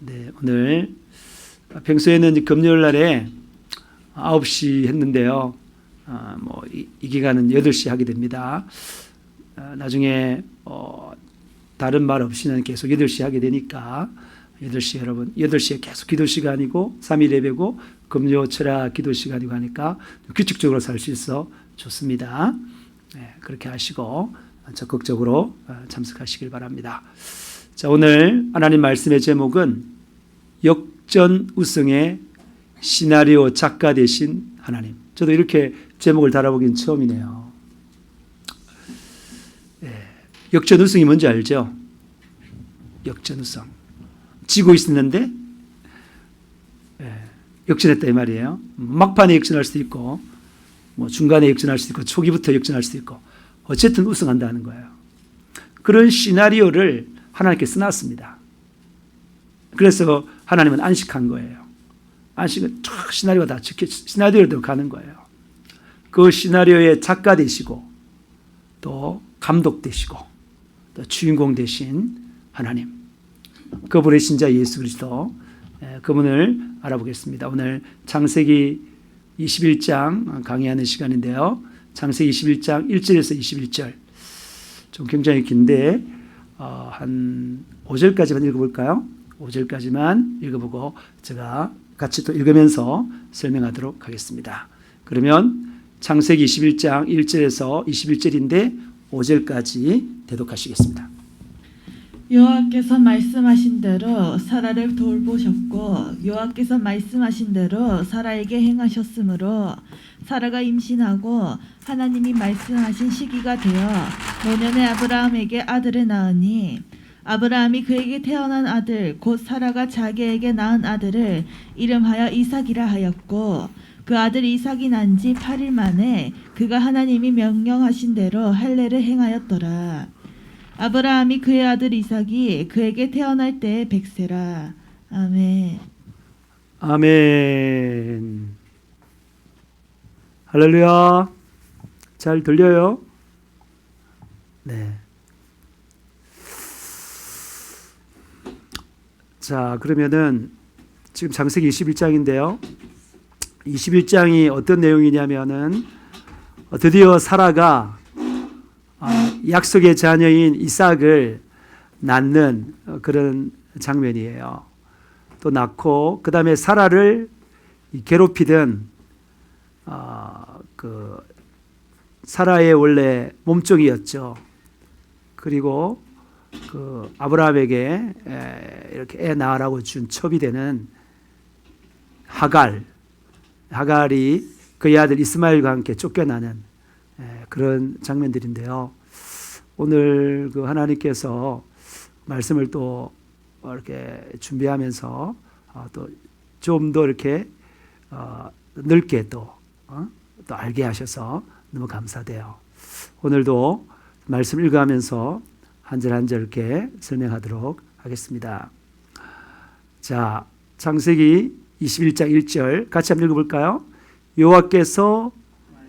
네, 오늘 평소에는 금요일 날에 9시 했는데요. 이 기간은 8시 하게 됩니다. 나중에 다른 말 없이는 계속 8시 하게 되니까 8시 여러분 8시에 계속 기도 시간이고 3일 예배고 금요 철학 기도 시간이고 하니까 규칙적으로 살 수 있어 좋습니다. 네, 그렇게 하시고 적극적으로 참석하시길 바랍니다. 자, 오늘 하나님 말씀의 제목은 역전우승의 시나리오 작가 되신 하나님. 저도 이렇게 제목을 달아보긴 처음이네요. 역전우승이 뭔지 알죠? 역전우승. 지고 있었는데 역전했다 이 말이에요. 막판에 역전할 수도 있고 중간에 역전할 수도 있고 초기부터 역전할 수도 있고 어쨌든 우승한다는 거예요. 그런 시나리오를 하나님께 써놨습니다. 그래서 하나님은 안식한 거예요. 안식은 쫙 시나리오가 다 시나리오대로 가는 거예요. 그 시나리오의 작가 되시고 또 감독 되시고 또 주인공 되신 하나님, 그분의 신자 예수 그리스도, 그분을 알아보겠습니다. 오늘 창세기 21장 강의하는 시간인데요. 창세기 21장 1절에서 21절 좀 굉장히 긴데 한 5절까지만 읽어볼까요? 5절까지만 읽어보고 제가 같이 또 읽으면서 설명하도록 하겠습니다. 그러면 창세기 21장 1절에서 21절인데 5절까지 대독하시겠습니다. 여호와께서 말씀하신 대로 사라를 돌보셨고 여호와께서 말씀하신 대로 사라에게 행하셨으므로 사라가 임신하고 하나님이 말씀하신 시기가 되어 노년의 아브라함에게 아들을 낳으니 아브라함이 그에게 태어난 아들 곧 사라가 자기에게 낳은 아들을 이름하여 이삭이라 하였고 그 아들 이삭이 난 지 8일 만에 그가 하나님이 명령하신 대로 할례를 행하였더라. 아브라함이 그의 아들 이삭이 그에게 태어날 때에 100세라. 아멘. 아멘. 할렐루야. 잘 들려요? 네. 자, 그러면은 지금 창세기 21장인데요. 21장이 어떤 내용이냐면은 드디어 사라가 약속의 자녀인 이삭을 낳는 그런 장면이에요. 또 낳고 그 다음에 사라를 괴롭히던 그 사라의 원래 몸종이었죠. 그리고 그 아브라함에게 이렇게 애 낳으라고 준 첩이 되는 하갈이 그의 아들 이스마엘과 함께 쫓겨나는 그런 장면들인데요. 오늘 그 하나님께서 말씀을 또 이렇게 준비하면서 또 좀 더 이렇게 넓게 또 알게 하셔서 너무 감사돼요. 오늘도 말씀 읽어가면서 한 절 한 절 이렇게 설명하도록 하겠습니다. 자, 창세기 21장 1절 같이 한번 읽어볼까요? 여호와께서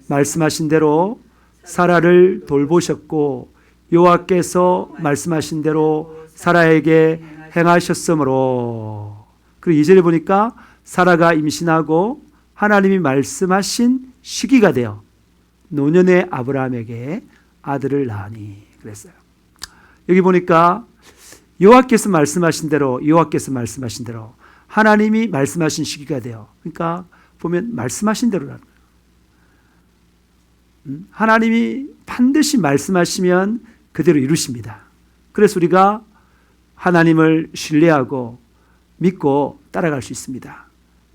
말씀하신 대로 사라를 돌보셨고 여호와께서 말씀하신 대로 사라에게 행하셨으므로. 그리고 2절에 보니까 사라가 임신하고 하나님이 말씀하신 시기가 되어 노년의 아브라함에게 아들을 낳으니 그랬어요. 여기 보니까 여호와께서 말씀하신 대로 하나님이 말씀하신 시기가 되어, 그러니까 보면 말씀하신 대로라는 거예요. 하나님이 반드시 말씀하시면 그대로 이루십니다. 그래서 우리가 하나님을 신뢰하고 믿고 따라갈 수 있습니다.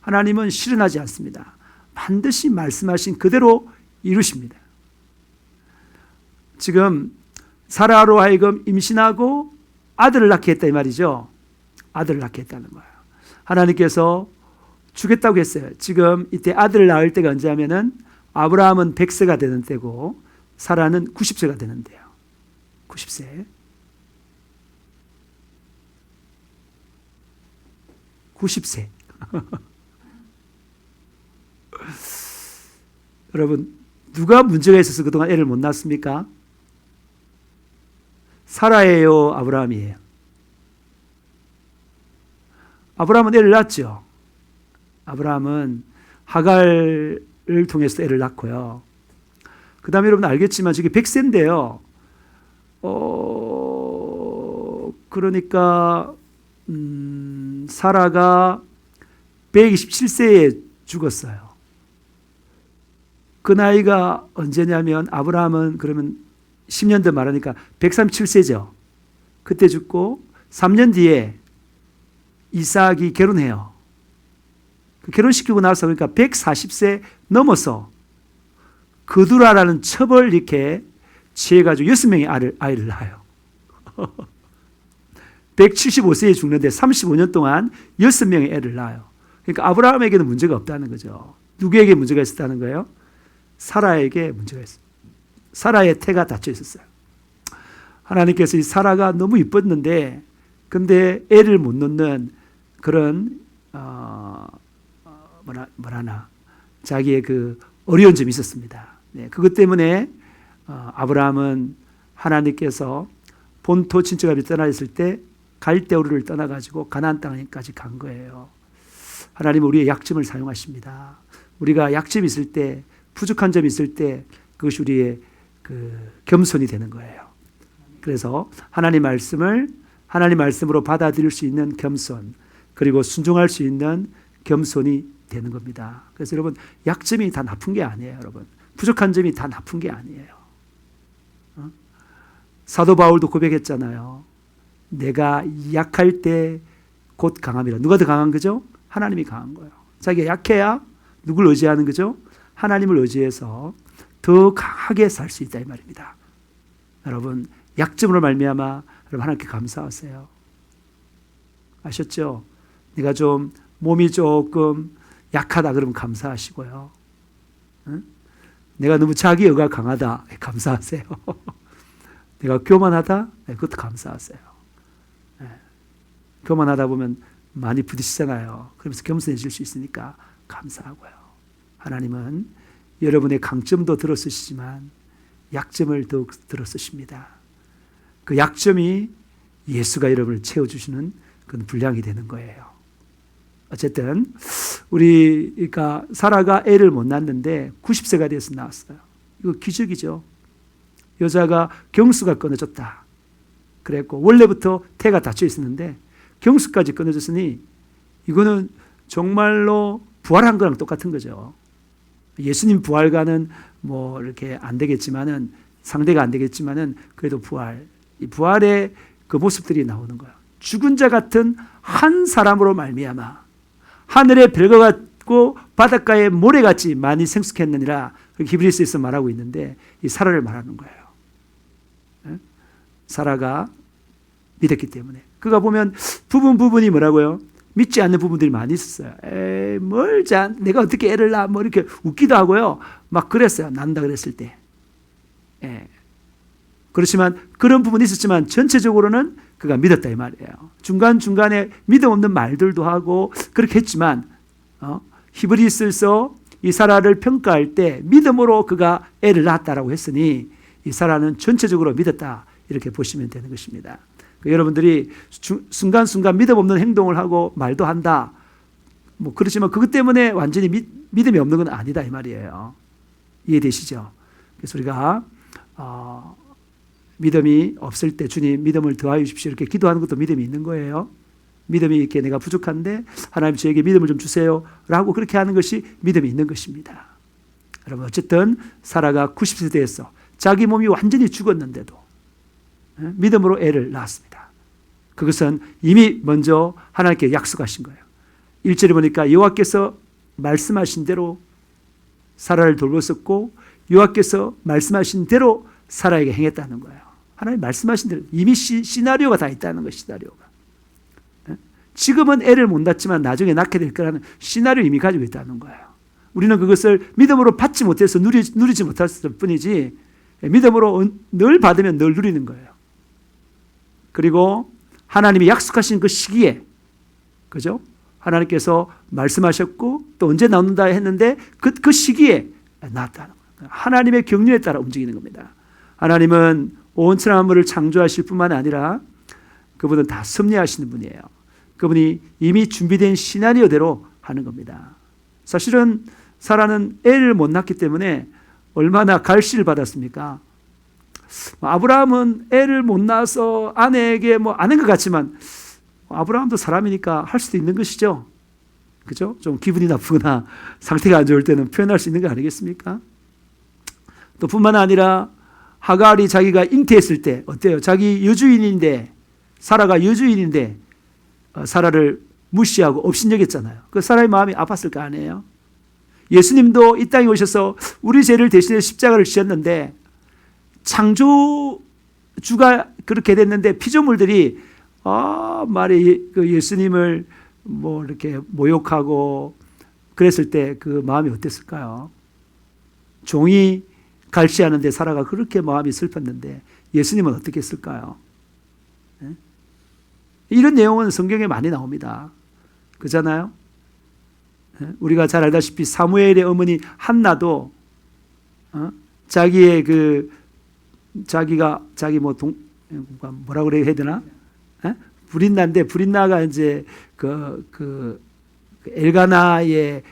하나님은 실현하지 않습니다. 반드시 말씀하신 그대로 이루십니다. 지금 사라로 하여금 임신하고 아들을 낳게 했다 이 말이죠. 아들을 낳게 했다는 거예요. 하나님께서 주겠다고 했어요. 지금 이때 아들을 낳을 때가 언제 하면은 아브라함은 100세가 되는 때고 사라는 90세가 되는 때예요. 90세. 90세. 여러분, 누가 문제가 있어서 그동안 애를 못 낳습니까? 사라예요, 아브라함이에요? 아브라함은 애를 낳았죠. 아브라함은 하갈을 통해서 애를 낳고요. 그 다음에 여러분 알겠지만 저게 100세인데요. 그러니까 사라가 127세에 죽었어요. 그 나이가 언제냐면 아브라함은 그러면 10년 더 말하니까 137세죠. 그때 죽고 3년 뒤에 이삭이 결혼해요. 결혼시키고 나서 그러니까 140세 넘어서 그두라라는 첩을 이렇게 취해가지고 6명의 아이를 낳아요. 175세에 죽는데 35년 동안 6명의 애를 낳아요. 그러니까 아브라함에게는 문제가 없다는 거죠. 누구에게 문제가 있었다는 거예요? 사라에게 문제가 있어요. 사라의 태가 닫혀 있었어요. 하나님께서 이 사라가 너무 이뻤는데 근데 애를 못 낳는 그런 자기의 그 어려운 점이 있었습니다. 네, 그것 때문에 아브라함은 하나님께서 본토 친척아비 떠나 있을 때 갈대우르를 떠나가지고 가나안 땅까지 간 거예요. 하나님은 우리의 약점을 사용하십니다. 우리가 약점이 있을 때, 부족한 점이 있을 때 그것이 우리의 그 겸손이 되는 거예요. 그래서 하나님 말씀으로 받아들일 수 있는 겸손, 그리고 순종할 수 있는 겸손이 되는 겁니다. 그래서 여러분 약점이 다 나쁜 게 아니에요. 여러분 부족한 점이 다 나쁜 게 아니에요. 사도 바울도 고백했잖아요. 내가 약할 때 곧 강함이라. 누가 더 강한 거죠? 하나님이 강한 거예요. 자기가 약해야 누굴 의지하는 거죠? 하나님을 의지해서 더 강하게 살 수 있다 이 말입니다. 여러분 약점으로 말미암아 여러분 하나님께 감사하세요. 아셨죠? 내가 좀 몸이 조금 약하다 그러면 감사하시고요. 응? 내가 너무 자기의가 강하다 감사하세요. 내가 교만하다 그것도 감사하세요. 네. 교만하다 보면 많이 부딪히잖아요. 그러면서 겸손해질 수 있으니까 감사하고요. 하나님은 여러분의 강점도 들어쓰시지만 약점을 더욱 들어쓰십니다. 그 약점이 예수가 여러분을 채워주시는 그런 분량이 되는 거예요. 어쨌든 우리가 사라가 애를 못 낳는데 90세가 돼서 낳았어요. 이거 기적이죠. 여자가 경수가 끊어졌다. 그랬고 원래부터 태가 닫혀 있었는데 경수까지 끊어졌으니 이거는 정말로 부활한 거랑 똑같은 거죠. 예수님 부활과는 뭐 이렇게 안 되겠지만은 상대가 안 되겠지만은 그래도 이 부활의 그 모습들이 나오는 거예요. 죽은 자 같은 한 사람으로 말미암아 하늘의 별과 같고 바닷가의 모래같이 많이 생숙했느니라. 히브리서에서 말하고 있는데 이 사라를 말하는 거예요. 사라가 믿었기 때문에. 그가 보면 부분이 뭐라고요? 믿지 않는 부분들이 많이 있었어요. 내가 어떻게 애를 낳아? 뭐 이렇게 웃기도 하고요. 막 그랬어요. 낳는다 그랬을 때. 그렇지만 그런 부분이 있었지만 전체적으로는 그가 믿었다 이 말이에요. 중간중간에 믿음 없는 말들도 하고 그렇게 했지만 히브리서에서 이 사라를 평가할 때 믿음으로 그가 애를 낳았다라고 했으니 이 사라는 전체적으로 믿었다 이렇게 보시면 되는 것입니다. 여러분들이 순간순간 믿음 없는 행동을 하고 말도 한다. 뭐 그렇지만 그것 때문에 완전히 믿음이 없는 건 아니다 이 말이에요. 이해되시죠? 그래서 우리가 믿음이 없을 때 주님 믿음을 더하여 주십시오 이렇게 기도하는 것도 믿음이 있는 거예요. 믿음이 이렇게 내가 부족한데 하나님 저에게 믿음을 좀 주세요 라고 그렇게 하는 것이 믿음이 있는 것입니다. 여러분 어쨌든 사라가 90세 돼서 자기 몸이 완전히 죽었는데도 믿음으로 애를 낳았습니다. 그것은 이미 먼저 하나님께 약속하신 거예요. 1절에 보니까 여호와께서 말씀하신 대로 사라를 돌보셨고 여호와께서 말씀하신 대로 사라에게 행했다는 거예요. 하나님 말씀하신 대로 이미 시나리오가 다 있다는 거예요. 시나리오가. 지금은 애를 못 낳지만 나중에 낳게 될 거라는 시나리오 이미 가지고 있다는 거예요. 우리는 그것을 믿음으로 받지 못해서 누리지 못했을 뿐이지 믿음으로 늘 받으면 늘 누리는 거예요. 그리고 하나님이 약속하신 그 시기에 그죠? 하나님께서 말씀하셨고 또 언제 나온다 했는데 그 시기에 나왔다는 거예요. 하나님의 경륜에 따라 움직이는 겁니다. 하나님은 온 천하 만물을 창조하실 뿐만 아니라 그분은 다 섭리하시는 분이에요. 그분이 이미 준비된 시나리오대로 하는 겁니다. 사실은 사라는 애를 못 낳기 때문에 얼마나 갈시를 받았습니까? 아브라함은 애를 못 낳아서 아내에게 안 한 것 같지만 아브라함도 사람이니까 할 수도 있는 것이죠. 그죠? 좀 기분이 나쁘거나 상태가 안 좋을 때는 표현할 수 있는 거 아니겠습니까? 또 뿐만 아니라 하갈이 자기가 잉태했을 때 어때요? 자기 여주인인데, 사라가 여주인인데 사라를 무시하고 업신여겼잖아요. 그 사라의 마음이 아팠을 거 아니에요? 예수님도 이 땅에 오셔서 우리 죄를 대신해 십자가를 지셨는데 창조주가 그렇게 됐는데 피조물들이 그 예수님을 이렇게 모욕하고 그랬을 때 그 마음이 어땠을까요? 종이 갈시하는데 사라가 그렇게 마음이 슬펐는데 예수님은 어떻게 했을까요? 이런 내용은 성경에 많이 나옵니다. 그잖아요? 우리가 잘 알다시피 사무엘의 어머니 한나도 자기의 뭐라고 그래야 해야 되나? 브린나인데 브린나가 이제 엘가나의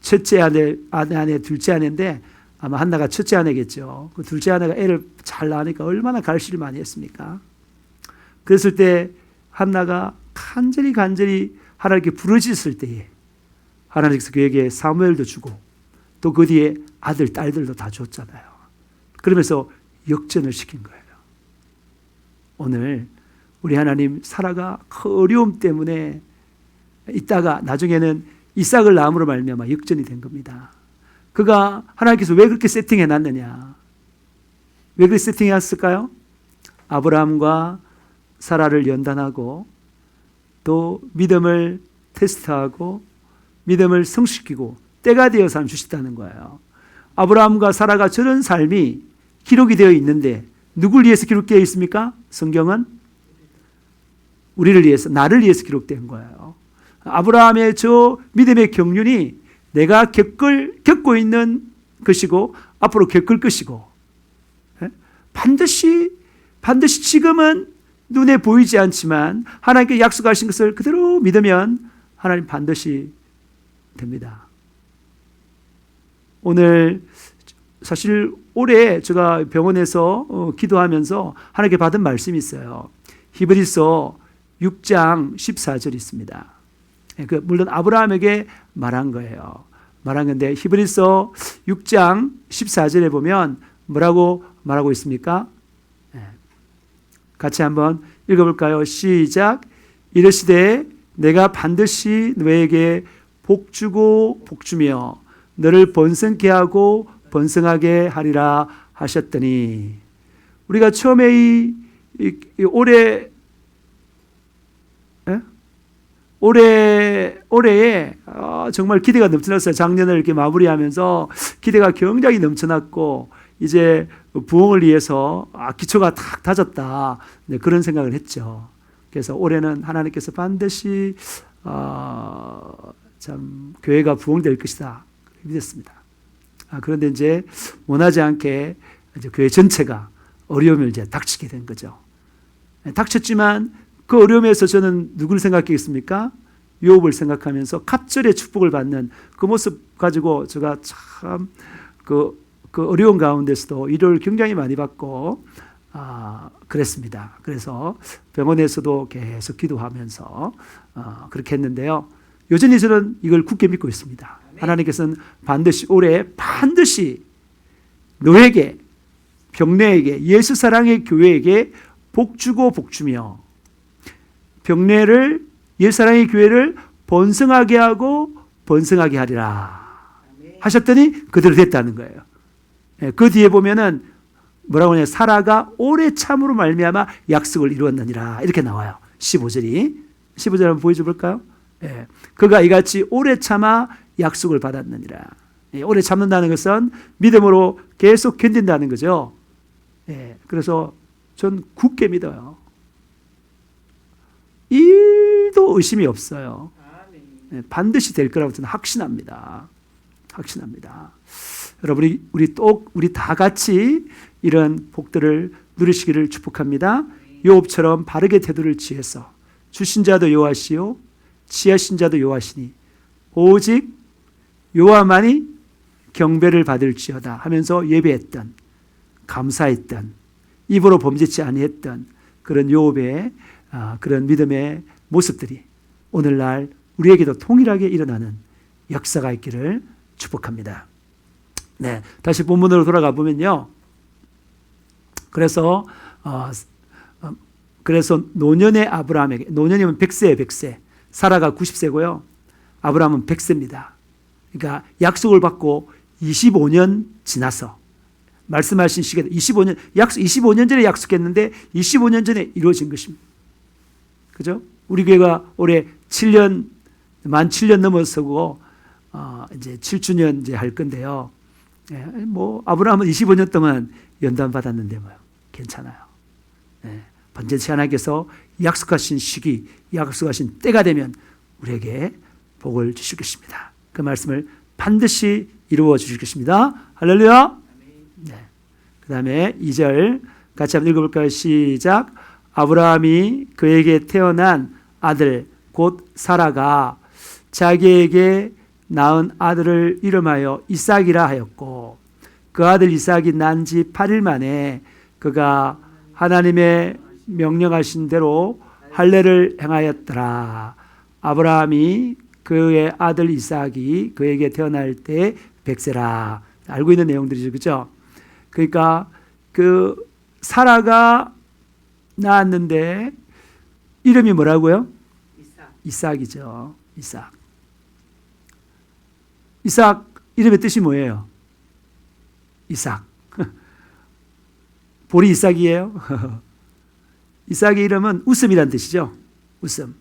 첫째 아내 둘째 아내인데 아마 한나가 첫째 아내겠죠. 그 둘째 아내가 애를 잘 낳으니까 얼마나 갈시를 많이 했습니까? 그랬을 때 한나가 간절히 하나님께 부르짖었을 때에 하나님께서 그에게 사무엘도 주고 또 그 뒤에 아들, 딸들도 다 줬잖아요. 그러면서 역전을 시킨 거예요. 오늘 우리 하나님 사라가 그 어려움 때문에 있다가 나중에는 이삭을 낳음으로 말미암아 역전이 된 겁니다. 그가 하나님께서 왜 그렇게 세팅해 놨느냐? 왜 그렇게 세팅해 놨을까요? 아브라함과 사라를 연단하고 또 믿음을 테스트하고 믿음을 성숙시키고 때가 되어서 하나님 주셨다는 거예요. 아브라함과 사라가 저런 삶이 기록이 되어 있는데 누굴 위해서 기록되어 있습니까? 성경은 우리를 위해서, 나를 위해서 기록된 거예요. 아브라함의 저 믿음의 경륜이 내가 겪고 있는 것이고 앞으로 겪을 것이고 반드시 지금은 눈에 보이지 않지만 하나님께 약속하신 것을 그대로 믿으면 하나님 반드시 됩니다. 오늘 사실 올해 제가 병원에서 기도하면서 하나님께 받은 말씀이 있어요. 히브리서 6장 14절이 있습니다. 물론 아브라함에게 말한 거예요. 말한 건데 히브리서 6장 14절에 보면 뭐라고 말하고 있습니까? 같이 한번 읽어볼까요? 시작. 이르시되 내가 반드시 너에게 복주고 복주며 너를 번성케 하고 번성하게 하리라 하셨더니 우리가 처음에 올해에 정말 기대가 넘쳐났어요. 작년을 이렇게 마무리하면서 기대가 굉장히 넘쳐났고 이제 부흥을 위해서 기초가 탁 다졌다. 네, 그런 생각을 했죠. 그래서 올해는 하나님께서 반드시 참 교회가 부흥될 것이다 믿었습니다. 그런데 이제 원하지 않게 이제 교회 전체가 어려움을 이제 닥치게 된 거죠. 닥쳤지만 그 어려움에서 저는 누구를 생각했습니까? 욥을 생각하면서 갑절의 축복을 받는 그 모습 가지고 제가 참 그 어려운 가운데서도 위로를 굉장히 많이 받고 그랬습니다. 그래서 병원에서도 계속 기도하면서 그렇게 했는데요. 여전히 저는 이걸 굳게 믿고 있습니다. 하나님께서는 반드시 올해 너에게, 병내에게, 예수 사랑의 교회에게 복주고 복주며 병내를, 예수 사랑의 교회를 번성하게 하고 번성하게 하리라 하셨더니 그대로 됐다는 거예요. 그 뒤에 보면은 뭐라고 하냐, 사라가 오래 참으로 말미암아 약속을 이루었느니라 이렇게 나와요. 15절 한번 보여줘 볼까요? 그가 이같이 오래 참아 약속을 받았느니라. 오래 참는다는 것은 믿음으로 계속 견딘다는 거죠. 그래서 전 굳게 믿어요. 1도 의심이 없어요. 반드시 될 거라고 저는 확신합니다. 여러분, 우리 다 같이 이런 복들을 누리시기를 축복합니다. 욥처럼 바르게 태도를 취해서 주신 자도 여호와시요 취하신 자도 여호와시니 오직 여호와만이 경배를 받을지어다 하면서 예배했던, 감사했던, 입으로 범죄치 아니했던 그런 요업의 그런 믿음의 모습들이 오늘날 우리에게도 통일하게 일어나는 역사가 있기를 축복합니다. 네, 다시 본문으로 돌아가 보면요. 그래서 노년의 아브라함에게, 노년이면 100세예요, 100세. 사라가 90세고요. 아브라함은 100세입니다. 그러니까 약속을 받고 25년 지나서 말씀하신 시기에 25년 전에 약속했는데 25년 전에 이루어진 것입니다. 그죠? 우리 교회가 올해 만 7년 넘어서고 이제 7주년 이제 할 건데요. 예, 뭐 아브라함은 25년 동안 연단 받았는데 뭐 괜찮아요. 예, 반드시 하나님께서 약속하신 시기, 약속하신 때가 되면 우리에게 복을 주실 것입니다. 그 말씀을 반드시 이루어 주실 것입니다. 할렐루야. 네. 그 다음에 2절 같이 한번 읽어볼까요? 시작. 아브라함이 그에게 태어난 아들 곧 사라가 자기에게 낳은 아들을 이름하여 이삭이라 하였고 그 아들 이삭이 난 지 8일 만에 그가 하나님의 명령하신 대로 할례를 행하였더라. 아브라함이 그의 아들 이삭이 그에게 태어날 때 100세라. 알고 있는 내용들이죠. 그렇죠? 그러니까 그 사라가 낳았는데 이름이 뭐라고요? 이삭이죠. 이삭 이름의 뜻이 뭐예요? 이삭. 볼이 이삭이에요. 이삭의 이름은 웃음이란 뜻이죠. 웃음.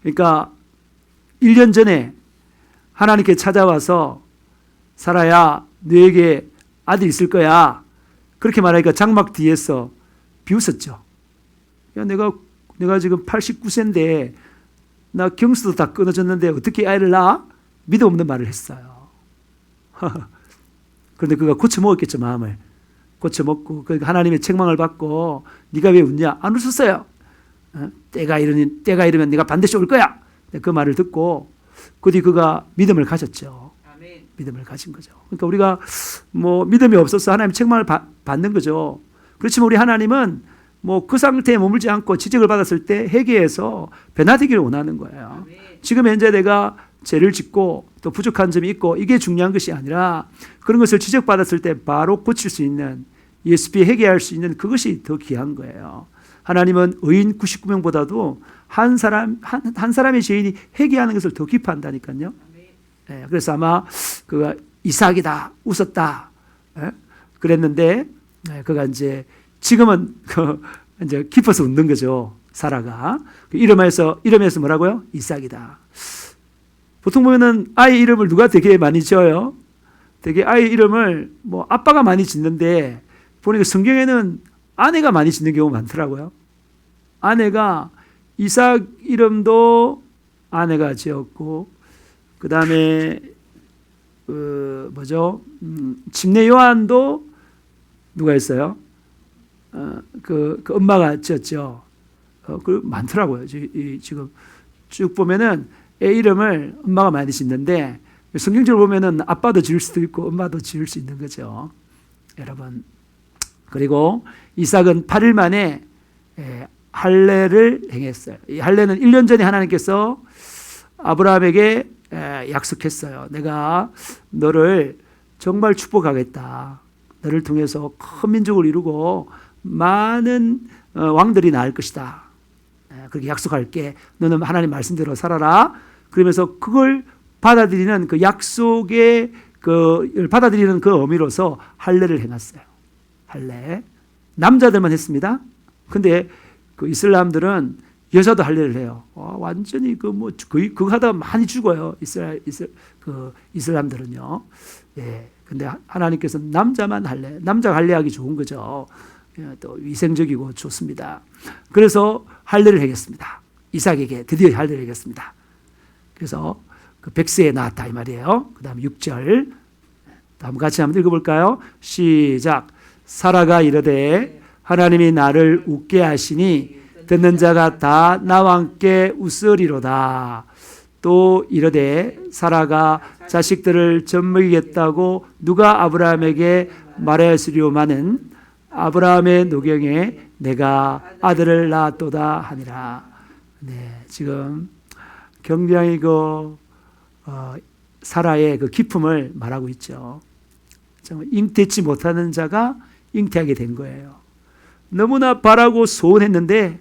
그러니까 1년 전에 하나님께 찾아와서 사라야 너에게 아들 있을 거야. 그렇게 말하니까 장막 뒤에서 비웃었죠. 야, 내가 지금 89세인데 나 경수도 다 끊어졌는데 어떻게 아이를 낳아? 믿음 없는 말을 했어요. 그런데 그가 고쳐먹었겠죠. 마음을 고쳐먹고 그러니까 하나님의 책망을 받고 네가 왜 웃냐? 안 웃었어요. 때가 이르면 네가 반드시 올 거야. 그 말을 듣고 그 뒤 그가 믿음을 가졌죠. 아멘. 믿음을 가진 거죠. 그러니까 우리가 뭐 믿음이 없어서 하나님 책망을 받는 거죠. 그렇지만 우리 하나님은 뭐 그 상태에 머물지 않고 지적을 받았을 때 회개해서 변화되기를 원하는 거예요. 아멘. 지금 현재 내가 죄를 짓고 또 부족한 점이 있고 이게 중요한 것이 아니라 그런 것을 지적받았을 때 바로 고칠 수 있는 예수께 회개할 수 있는 그것이 더 귀한 거예요. 하나님은 의인 99명보다도 한 사람의 죄인이 회개하는 것을 더 기뻐한다니까요. 네, 그래서 아마 그가 이삭이다 웃었다 그랬는데 그가 이제 지금은 이제 기뻐서 웃는 거죠. 사라가 이름에서 뭐라고요? 이삭이다. 보통 보면은 아이 이름을 누가 되게 많이 지어요? 되게 아이 이름을 뭐 아빠가 많이 짓는데 보니까 성경에는 아내가 많이 짓는 경우가 많더라고요. 아내가 이삭 이름도 아내가 지었고 그 다음에 침례 요한도 누가 했어요? 그 엄마가 지었죠. 그 많더라고요. 지금 쭉 보면은 애 이름을 엄마가 많이 짓는데 성경적으로 보면은 아빠도 지을 수도 있고 엄마도 지을 수 있는 거죠. 여러분. 그리고 이삭은 8일 만에 할례를 행했어요. 이 할례는 1년 전에 하나님께서 아브라함에게 약속했어요. 내가 너를 정말 축복하겠다. 너를 통해서 큰 민족을 이루고 많은 왕들이 낳을 것이다. 그렇게 약속할게. 너는 하나님 말씀대로 살아라. 그러면서 그걸 받아들이는 그 약속의 받아들이는 그 의미로서 할례를 행했어요. 할례. 남자들만 했습니다. 근데 그 이슬람들은 여자도 할례를 해요. 완전히 그거 하다가 많이 죽어요. 이슬람들은요. 예. 근데 하나님께서 남자만 남자가 할례하기 좋은 거죠. 또 위생적이고 좋습니다. 그래서 할례를 하겠습니다. 이삭에게 드디어 할례를 하겠습니다. 그래서 그 100세에 낳았다 이 말이에요. 그 다음 6절 다음 같이 한번 읽어볼까요? 시작. 사라가 이르되 하나님이 나를 웃게 하시니 듣는 자가 다 나와 함께 웃으리로다. 또 이르되 사라가 자식들을 젖먹이겠다고 누가 아브라함에게 말하였으리오마는 아브라함의 노경에 내가 아들을 낳았도다 하니라. 네, 지금 굉장히 사라의 그 기품을 말하고 있죠. 정말 잉태치 못하는 자가 잉태하게 된 거예요. 너무나 바라고 소원했는데,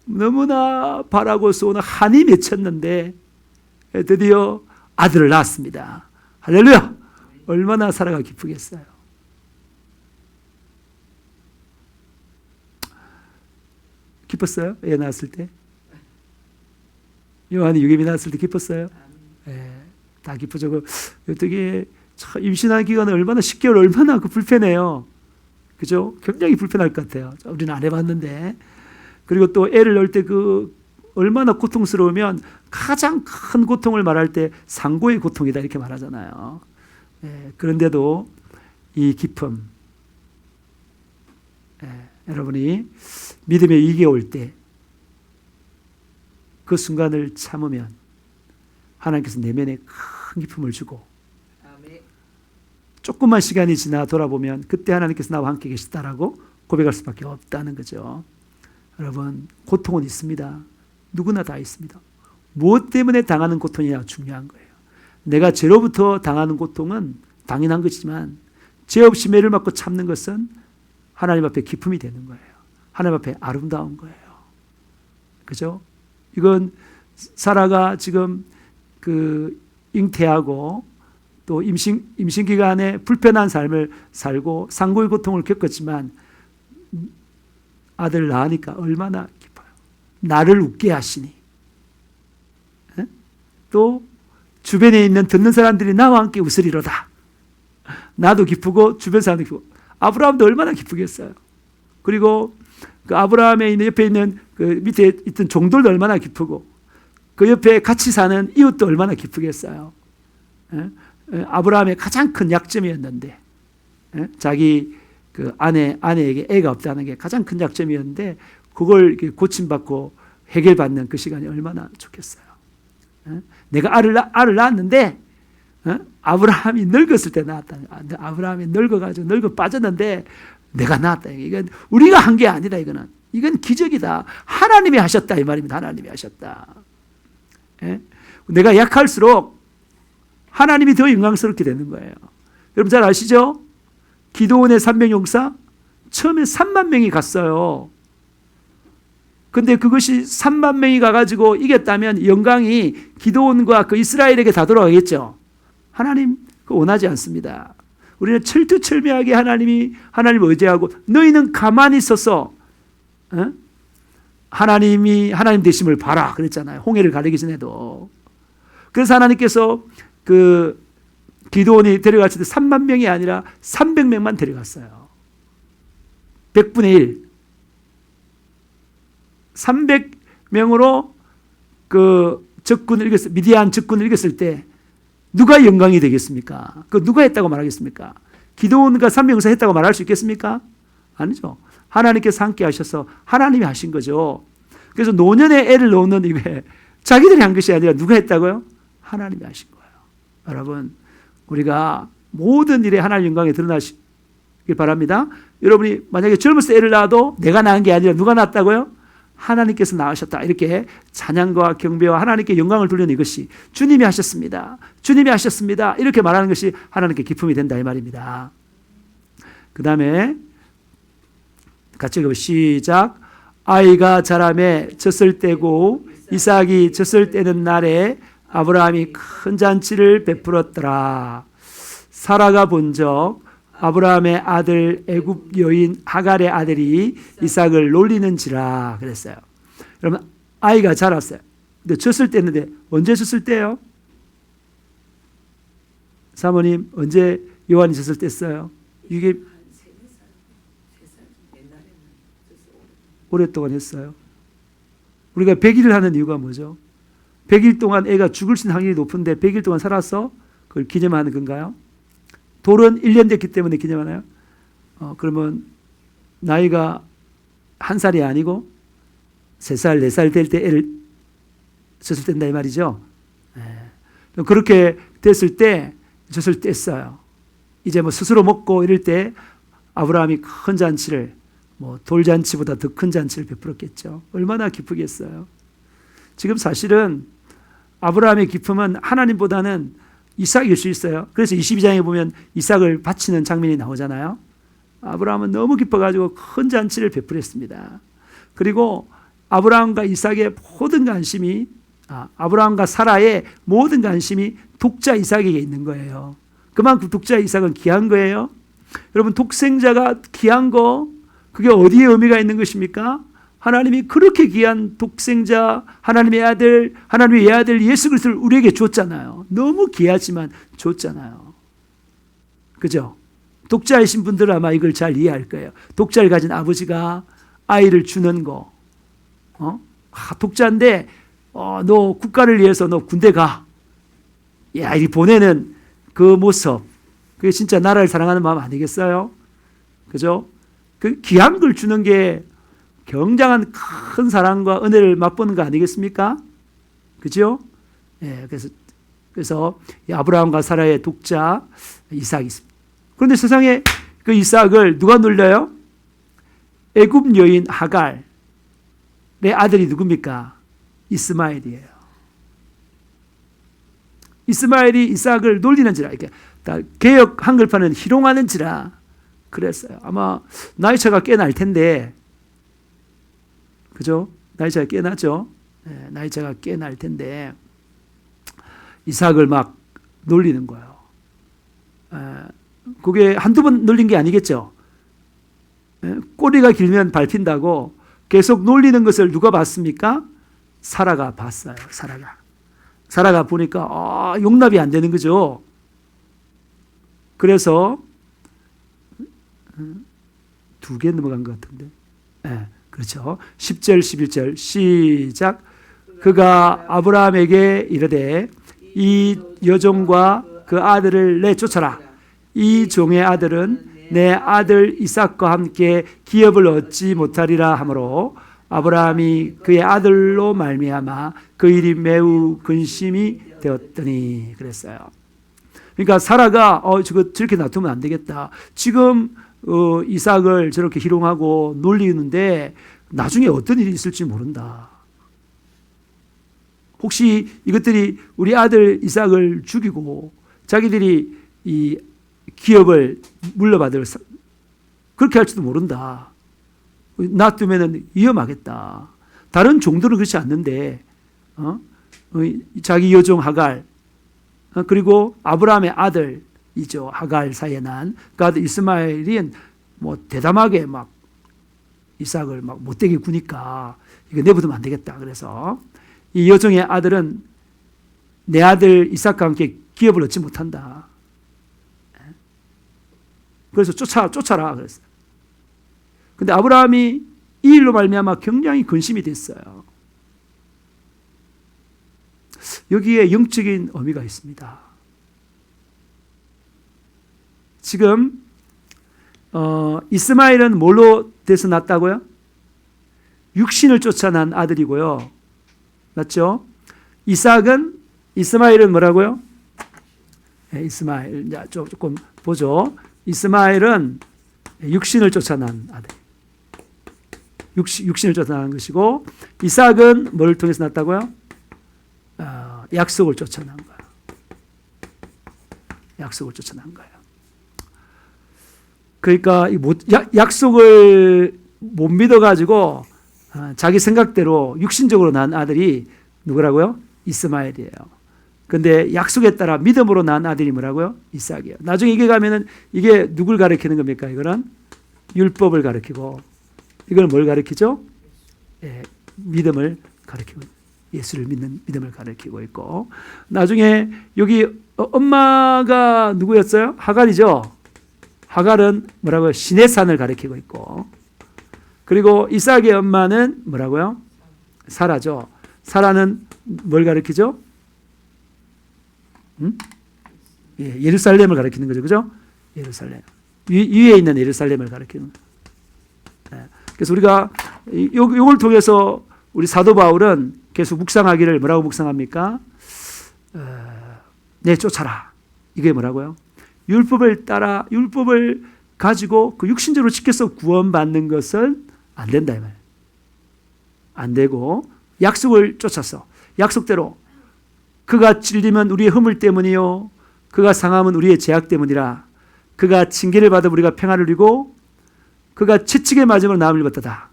너무나 바라고 소원을 한이 맺혔는데 드디어 아들을 낳았습니다. 할렐루야! 얼마나 사라가 기쁘겠어요. 기뻤어요? 애 낳았을 때? 요한이 유괴미 낳았을 때 기뻤어요? 예, 다 기쁘죠. 어떻게 임신한 기간은 얼마나 10개월 얼마나 불편해요. 그죠? 굉장히 불편할 것 같아요. 우리는 안 해봤는데. 그리고 또 애를 낳을 때 얼마나 고통스러우면 가장 큰 고통을 말할 때 상고의 고통이다 이렇게 말하잖아요. 예, 그런데도 이 기쁨, 여러분이 믿음의 위기가 올 때 그 순간을 참으면 하나님께서 내면에 큰 기쁨을 주고 조금만 시간이 지나 돌아보면 그때 하나님께서 나와 함께 계시다라고 고백할 수밖에 없다는 거죠. 여러분, 고통은 있습니다. 누구나 다 있습니다. 무엇 때문에 당하는 고통이냐 중요한 거예요. 내가 죄로부터 당하는 고통은 당연한 것이지만 죄 없이 매를 맞고 참는 것은 하나님 앞에 기쁨이 되는 거예요. 하나님 앞에 아름다운 거예요. 그죠? 이건 사라가 지금 잉태하고 또 임신 기간에 불편한 삶을 살고 상고의 고통을 겪었지만 아들 낳으니까 얼마나 기뻐요. 나를 웃게 하시니. 또 주변에 있는 듣는 사람들이 나와 함께 웃으리로다. 나도 기쁘고 주변 사람도 기쁘고. 아브라함도 얼마나 기쁘겠어요. 그리고 그 아브라함의 옆에 있는 그 밑에 있던 종들도 얼마나 기쁘고 그 옆에 같이 사는 이웃도 얼마나 기쁘겠어요. 아브라함의 가장 큰 약점이었는데 자기 그 아내에게 애가 없다는 게 가장 큰 약점이었는데 그걸 고침받고 해결받는 그 시간이 얼마나 좋겠어요. 내가 알을 낳았는데 아브라함이 늙었을 때 낳았다. 아브라함이 늙어가지고 늙어 빠졌는데 내가 낳았다. 이건 우리가 한 게 아니라 이건 기적이다. 하나님이 하셨다 이 말입니다. 하나님이 하셨다. 내가 약할수록 하나님이 더 영광스럽게 되는 거예요. 여러분 잘 아시죠? 기드온의 300 용사 처음에 3만 명이 갔어요. 근데 그것이 3만 명이 가가지고 이겼다면 영광이 기드온과 그 이스라엘에게 다 돌아가겠죠. 하나님 그거 원하지 않습니다. 우리는 철두철미하게 하나님을 의지하고 너희는 가만히 있어서 하나님 되심을 봐라 그랬잖아요. 홍해를 가르기 전에도. 그래서 하나님께서 그 기드온이 데려갔을 때 3만 명이 아니라 300명만 데려갔어요. 100분의 1. 300명으로 그 적군을 이겼을 미디안 적군을 이겼을 때 누가 영광이 되겠습니까? 그 누가 했다고 말하겠습니까? 기드온과 300명사 했다고 말할 수 있겠습니까? 아니죠. 하나님께서 함께 하셔서 하나님이 하신 거죠. 그래서 노년에 애를 놓는 입에 자기들이 한 것이 아니라 누가 했다고요? 하나님이 하신 거예요. 여러분, 우리가 모든 일에 하나님 영광에 드러나시길 바랍니다. 여러분이 만약에 젊었을 때 애를 낳아도 내가 낳은 게 아니라 누가 낳았다고요? 하나님께서 낳으셨다. 이렇게 찬양과 경배와 하나님께 영광을 돌리는 이것이 주님이 하셨습니다. 주님이 하셨습니다. 이렇게 말하는 것이 하나님께 기쁨이 된다 이 말입니다. 그 다음에 같이 읽어보시죠. 시작. 아이가 자라매 젖을 떼고 이삭이 젖을 떼는 날에 아브라함이 큰 잔치를 베풀었더라. 사라가 본적 아브라함의 아들 애굽 여인 하갈의 아들이 이삭을 놀리는지라 그랬어요. 여러분 아이가 자랐어요. 근데 젖을 뗐는데 언제 젖을 떼요? 사모님 언제 요한이 젖을 뗐어요? 이게 오랫동안 했어요. 우리가 100일을 하는 이유가 뭐죠? 100일 동안 애가 죽을 수 있는 확률이 높은데 100일 동안 살아서 그걸 기념하는 건가요? 돌은 1년 됐기 때문에 기념하나요? 그러면 나이가 1살이 아니고 3살, 4살 될 때 애를 젖을 뗀다 이 말이죠. 그렇게 됐을 때 젖을 뗐어요. 이제 뭐 스스로 먹고 이럴 때 아브라함이 큰 잔치를, 뭐 돌잔치보다 더 큰 잔치를 베풀었겠죠. 얼마나 기쁘겠어요. 지금 사실은 아브라함의 기쁨은 하나님보다는 이삭일 수 있어요. 그래서 22장에 보면 이삭을 바치는 장면이 나오잖아요. 아브라함은 너무 기뻐가지고 큰 잔치를 베풀었습니다. 그리고 아브라함과 이삭의 모든 관심이, 아브라함과 사라의 모든 관심이 독자 이삭에게 있는 거예요. 그만큼 독자 이삭은 귀한 거예요. 여러분, 독생자가 귀한 거, 그게 어디에 의미가 있는 것입니까? 하나님이 그렇게 귀한 독생자, 하나님의 아들, 하나님의 외아들 예수 그리스도를 우리에게 줬잖아요. 너무 귀하지만 줬잖아요. 그죠? 독자이신 분들은 아마 이걸 잘 이해할 거예요. 독자를 가진 아버지가 아이를 주는 거. 독자인데, 너 국가를 위해서 너 군대 가. 야, 이 보내는 그 모습. 그게 진짜 나라를 사랑하는 마음 아니겠어요? 그죠? 그 귀한 걸 주는 게 굉장한 큰 사랑과 은혜를 맛보는 거 아니겠습니까? 그죠? 예, 그래서 아브라함과 사라의 독자 이삭이 있습니다. 그런데 세상에 그 이삭을 누가 놀려요? 애굽 여인 하갈의 아들이 누굽니까? 이스마엘이에요. 이스마엘이 이삭을 놀리는지라, 이렇게 개역 한글판은 희롱하는지라 그랬어요. 아마 나이 차가 꽤 날 텐데, 그죠? 나이 차가 꽤 나죠? 네, 나이 차가 꽤 날 텐데, 이삭을 막 놀리는 거예요. 그게 한두 번 놀린 게 아니겠죠? 꼬리가 길면 밟힌다고 계속 놀리는 것을 누가 봤습니까? 사라가 봤어요. 사라가 보니까 용납이 안 되는 거죠. 그래서 2개 넘어간 것 같은데. 네, 그렇죠. 10절 11절 시작. 그가 아브라함에게 이르되 이 여종과 그 아들을 내쫓아라. 이 종의 아들은 내 아들 이삭과 함께 기업을 얻지 못하리라 하므로 아브라함이 그의 아들로 말미암아 그 일이 매우 근심이 되었더니 그랬어요. 그러니까 사라가 저렇게 놔두면 안 되겠다. 지금 이삭을 저렇게 희롱하고 놀리는데 나중에 어떤 일이 있을지 모른다. 혹시 이것들이 우리 아들 이삭을 죽이고 자기들이 이 기업을 물려받을, 그렇게 할지도 모른다. 놔두면 위험하겠다. 다른 종들은 그렇지 않는데 자기 여종 하갈, 그리고 아브라함의 아들이죠. 하갈 사이에 난 그 아들 이스마엘이 뭐 대담하게 막 이삭을 막 못되게 구니까 이거 내버두면 안 되겠다. 그래서 이 여종의 아들은 내 아들 이삭과 함께 기업을 얻지 못한다. 그래서 쫓아라 그랬어요. 근데 아브라함이 이 일로 말미암아 굉장히 근심이 됐어요. 여기에 영적인 의미가 있습니다. 지금 이스마엘은 뭘로 돼서 났다고요? 육신을 쫓아난 아들이고요. 맞죠? 이스마엘은 뭐라고요? 네, 이스마엘. 자, 조금 보죠. 이스마엘은 육신을 쫓아난 아들. 육신을 쫓아난 것이고, 이삭은 뭐를 통해서 났다고요? 약속을 쫓아난 거예요. 약속을 쫓아난 거예요. 그러니까 약속을 못 믿어가지고 자기 생각대로 육신적으로 난 아들이 누구라고요? 이스마엘이에요. 근데 약속에 따라 믿음으로 난 아들이 뭐라고요? 이삭이에요. 나중에 이게 가면은 이게 누굴 가리키는 겁니까? 이거는 율법을 가리키고, 이걸 뭘 가리키죠? 믿음을 가리키고, 예수를 믿는 믿음을 가리키고 있고, 나중에 여기 엄마가 누구였어요? 하갈이죠. 하갈은 뭐라고요? 신의 산을 가리키고 있고, 그리고 이삭의 엄마는 뭐라고요? 사라죠. 사라는 뭘 가리키죠? 예루살렘을 가리키는 거죠. 그죠? 예루살렘. 위에 있는 예루살렘을 가리키는 거예요. 그래서 우리가 이걸 통해서 우리 사도 바울은 계속 묵상하기를 뭐라고 묵상합니까? 쫓아라. 이게 뭐라고요? 율법을 따라 율법을 가지고 그 육신적으로 지켜서 구원받는 것은 안 된다 이 말이에요. 안 되고 약속을 쫓아서 약속대로 그가 찔리면 우리의 허물 때문이요 그가 상함은 우리의 죄악 때문이라. 그가 징계를 받아 우리가 평안을 누리고 그가 채찍에 맞음으로 나음을 입었다.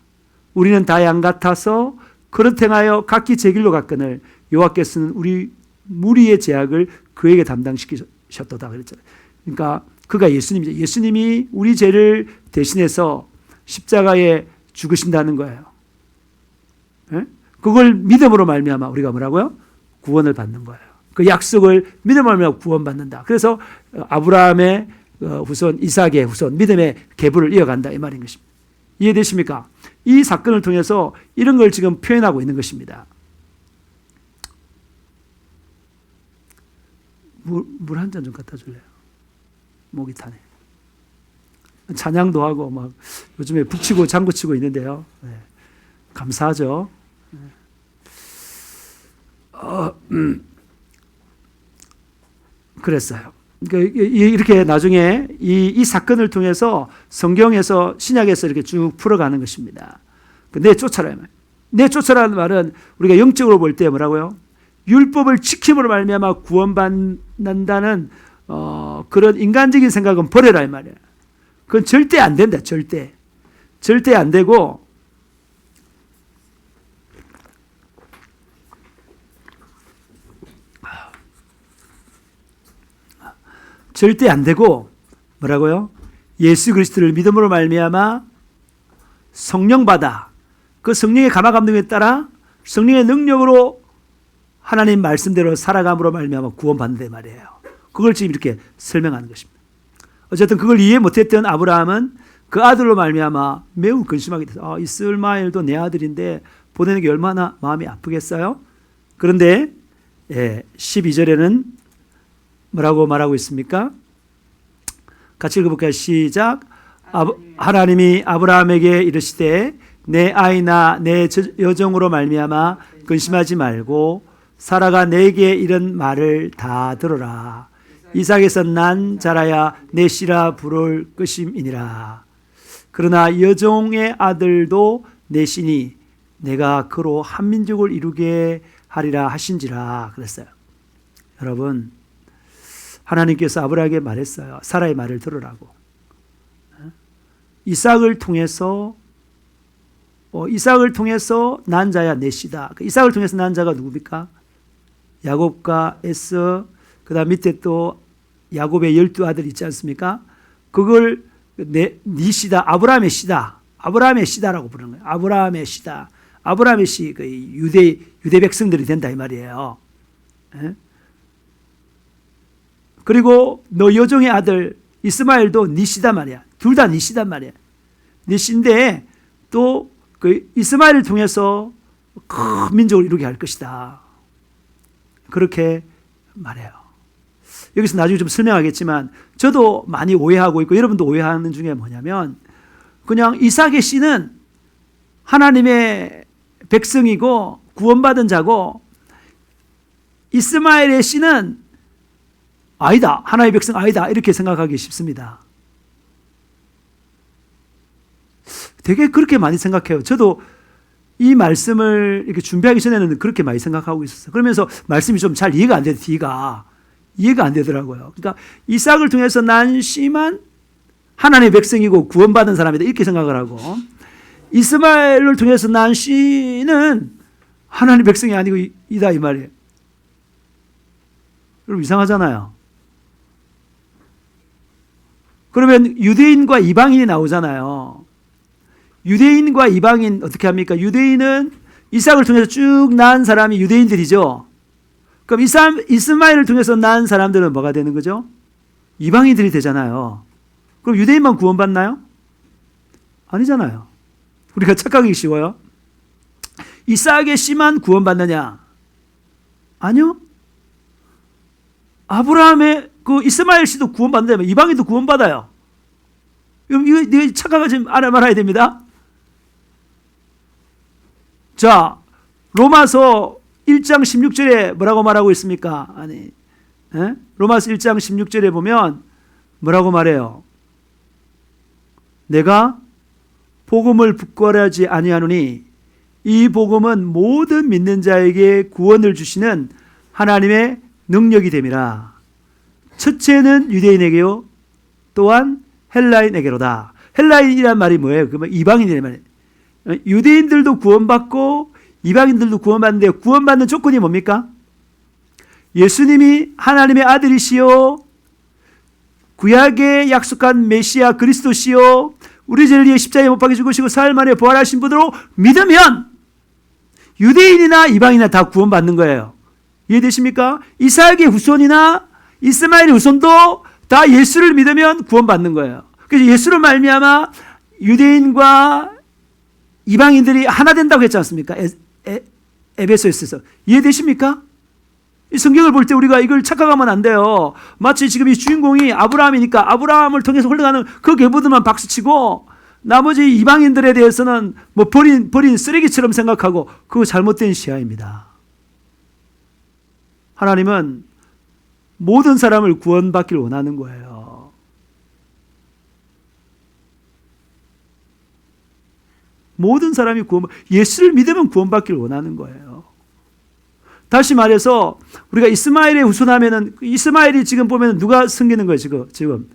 우리는 다 양 같아서 그릇 행하여 각기 제 길로 갔거늘 여호와께서는 우리 무리의 죄악을 그에게 담당시키셨도다 그랬잖아요. 그러니까 그가 예수님이죠. 예수님이 우리 죄를 대신해서 십자가에 죽으신다는 거예요. 예? 그걸 믿음으로 말미암아 우리가 뭐라고요? 구원을 받는 거예요. 그 약속을 믿음으로 말미암아 구원받는다. 그래서 아브라함의 후손, 이삭의 후손, 믿음의 계보를 이어간다 이 말인 것입니다. 이해되십니까? 이 사건을 통해서 이런 걸 지금 표현하고 있는 것입니다. 물 한 잔 좀 갖다 줄래요? 목이 타네. 찬양도 하고 막 요즘에 북치고 장구치고 있는데요. 네. 감사하죠. 그랬어요. 그러니까 이렇게 나중에 이 사건을 통해서 성경에서 신약에서 이렇게 쭉 풀어가는 것입니다. 내쫓아라. 내쫓아라는 말은 우리가 영적으로 볼 때 뭐라고요? 율법을 지킴으로 말미암아 구원받는다는 그런 인간적인 생각은 버려라 이 말이에요. 그건 절대 안 된다. 절대 안 되고 절대 안 되고 뭐라고요? 예수 그리스도를 믿음으로 말미암아 성령 받아 그 성령의 감화 감동에 따라 성령의 능력으로 하나님 말씀대로 살아감으로 말미암아 구원받는다 말이에요. 그걸 지금 이렇게 설명하는 것입니다. 어쨌든 그걸 이해 못했던 아브라함은 그 아들로 말미암아 매우 근심하게 됐어요. 이스마엘도 내 아들인데 보내는 게 얼마나 마음이 아프겠어요? 그런데 12절에는 뭐라고 말하고 있습니까? 같이 읽어볼까요? 시작. 하나님이 아브라함에게 이르시되 내 아이나 내 여종으로 말미암아 근심하지 말고 사라가 내게 이런 말을 다 들어라. 이삭에서 난 자라야 내 씨라 부를 것임이니라. 그러나 여종의 아들도 내 씨니 내가 그로 한 민족을 이루게 하리라 하신지라 그랬어요. 여러분 하나님께서 아브라함에게 말했어요. 사라의 말을 들으라고. 이삭을 통해서 난 자야 내 씨다. 이삭을 통해서 난 자가 누굽니까? 야곱과 에서 그다음 밑에 또 야곱의 12아들 있지 않습니까? 그걸 네 씨다. 아브라함의 씨다. 아브라함의 씨다라고 부르는 거예요. 아브라함의 씨다. 아브라함의 씨, 그 유대 백성들이 된다 이 말이에요. 예? 그리고 너 여종의 아들 이스마엘도 네 씨다 말이야. 둘 다 네 씨단 말이야. 네 씨인데 또 그 이스마엘을 통해서 큰 민족을 이루게 할 것이다. 그렇게 말해요. 여기서 나중에 좀 설명하겠지만 저도 많이 오해하고 있고 여러분도 오해하는 중에 뭐냐면 그냥 이삭의 씨는 하나님의 백성이고 구원받은 자고 이스마엘의 씨는 아니다. 하나님의 백성 아니다. 이렇게 생각하기 쉽습니다. 되게 그렇게 많이 생각해요. 저도 이 말씀을 이렇게 준비하기 전에는 그렇게 많이 생각하고 있었어요. 그러면서 말씀이 좀 잘 이해가 안 돼요. 이해가 안 되더라고요. 그러니까 이삭을 통해서 난 씨만 하나님의 백성이고 구원받은 사람이다. 이렇게 생각을 하고 이스마엘을 통해서 난 씨는 하나님의 백성이 아니고 이다 이 말이에요. 여러분 이상하잖아요. 그러면 유대인과 이방인이 나오잖아요. 유대인과 이방인 어떻게 합니까? 유대인은 이삭을 통해서 쭉 낳은 사람이 유대인들이죠. 그럼 이스마엘을 통해서 낳은 사람들은 뭐가 되는 거죠? 이방인들이 되잖아요. 그럼 유대인만 구원받나요? 아니잖아요. 우리가 착각하기 쉬워요. 이삭의 씨만 구원받느냐? 아니요. 아브라함의 그 이스마엘 씨도 구원받는다면 이방인도 구원받아요. 이거 착각하지 말아야 됩니다. 자, 로마서 1장 16절에 뭐라고 말하고 있습니까? 아니, 로마서 1장 16절에 보면 뭐라고 말해요? 내가 복음을 부끄러워하지 아니하노니 이 복음은 모든 믿는 자에게 구원을 주시는 하나님의 능력이 됨이라. 첫째는 유대인에게요, 또한 헬라인에게로다. 헬라인이란 말이 뭐예요? 그러면 이방인이란 말이에요. 유대인들도 구원받고 이방인들도 구원받는데 구원받는 조건이 뭡니까? 예수님이 하나님의 아들이시요 구약에 약속한 메시아 그리스도시요 우리 죄를 위해 십자가에 못 박혀 죽으시고 사흘 만에 부활하신 분으로 믿으면 유대인이나 이방인이나 다 구원받는 거예요. 이해되십니까? 이삭의 후손이나 이스마엘의 후손도 다 예수를 믿으면 구원받는 거예요. 그래서 예수를 말미암아 유대인과 이방인들이 하나 된다고 했지 않습니까? 에베소에서. 이해되십니까? 이 성경을 볼 때 우리가 이걸 착각하면 안 돼요. 마치 지금 이 주인공이 아브라함이니까 아브라함을 통해서 흘러가는 그 계보들만 박수치고 나머지 이방인들에 대해서는 뭐 버린 쓰레기처럼 생각하고 그거 잘못된 시야입니다. 하나님은 모든 사람을 구원받기를 원하는 거예요. 모든 사람이 예수를 믿으면 구원받기를 원하는 거예요. 다시 말해서 우리가 이스마엘의 후손하면은 이스마엘이 지금 보면 누가 섬기는 거예요, 지금.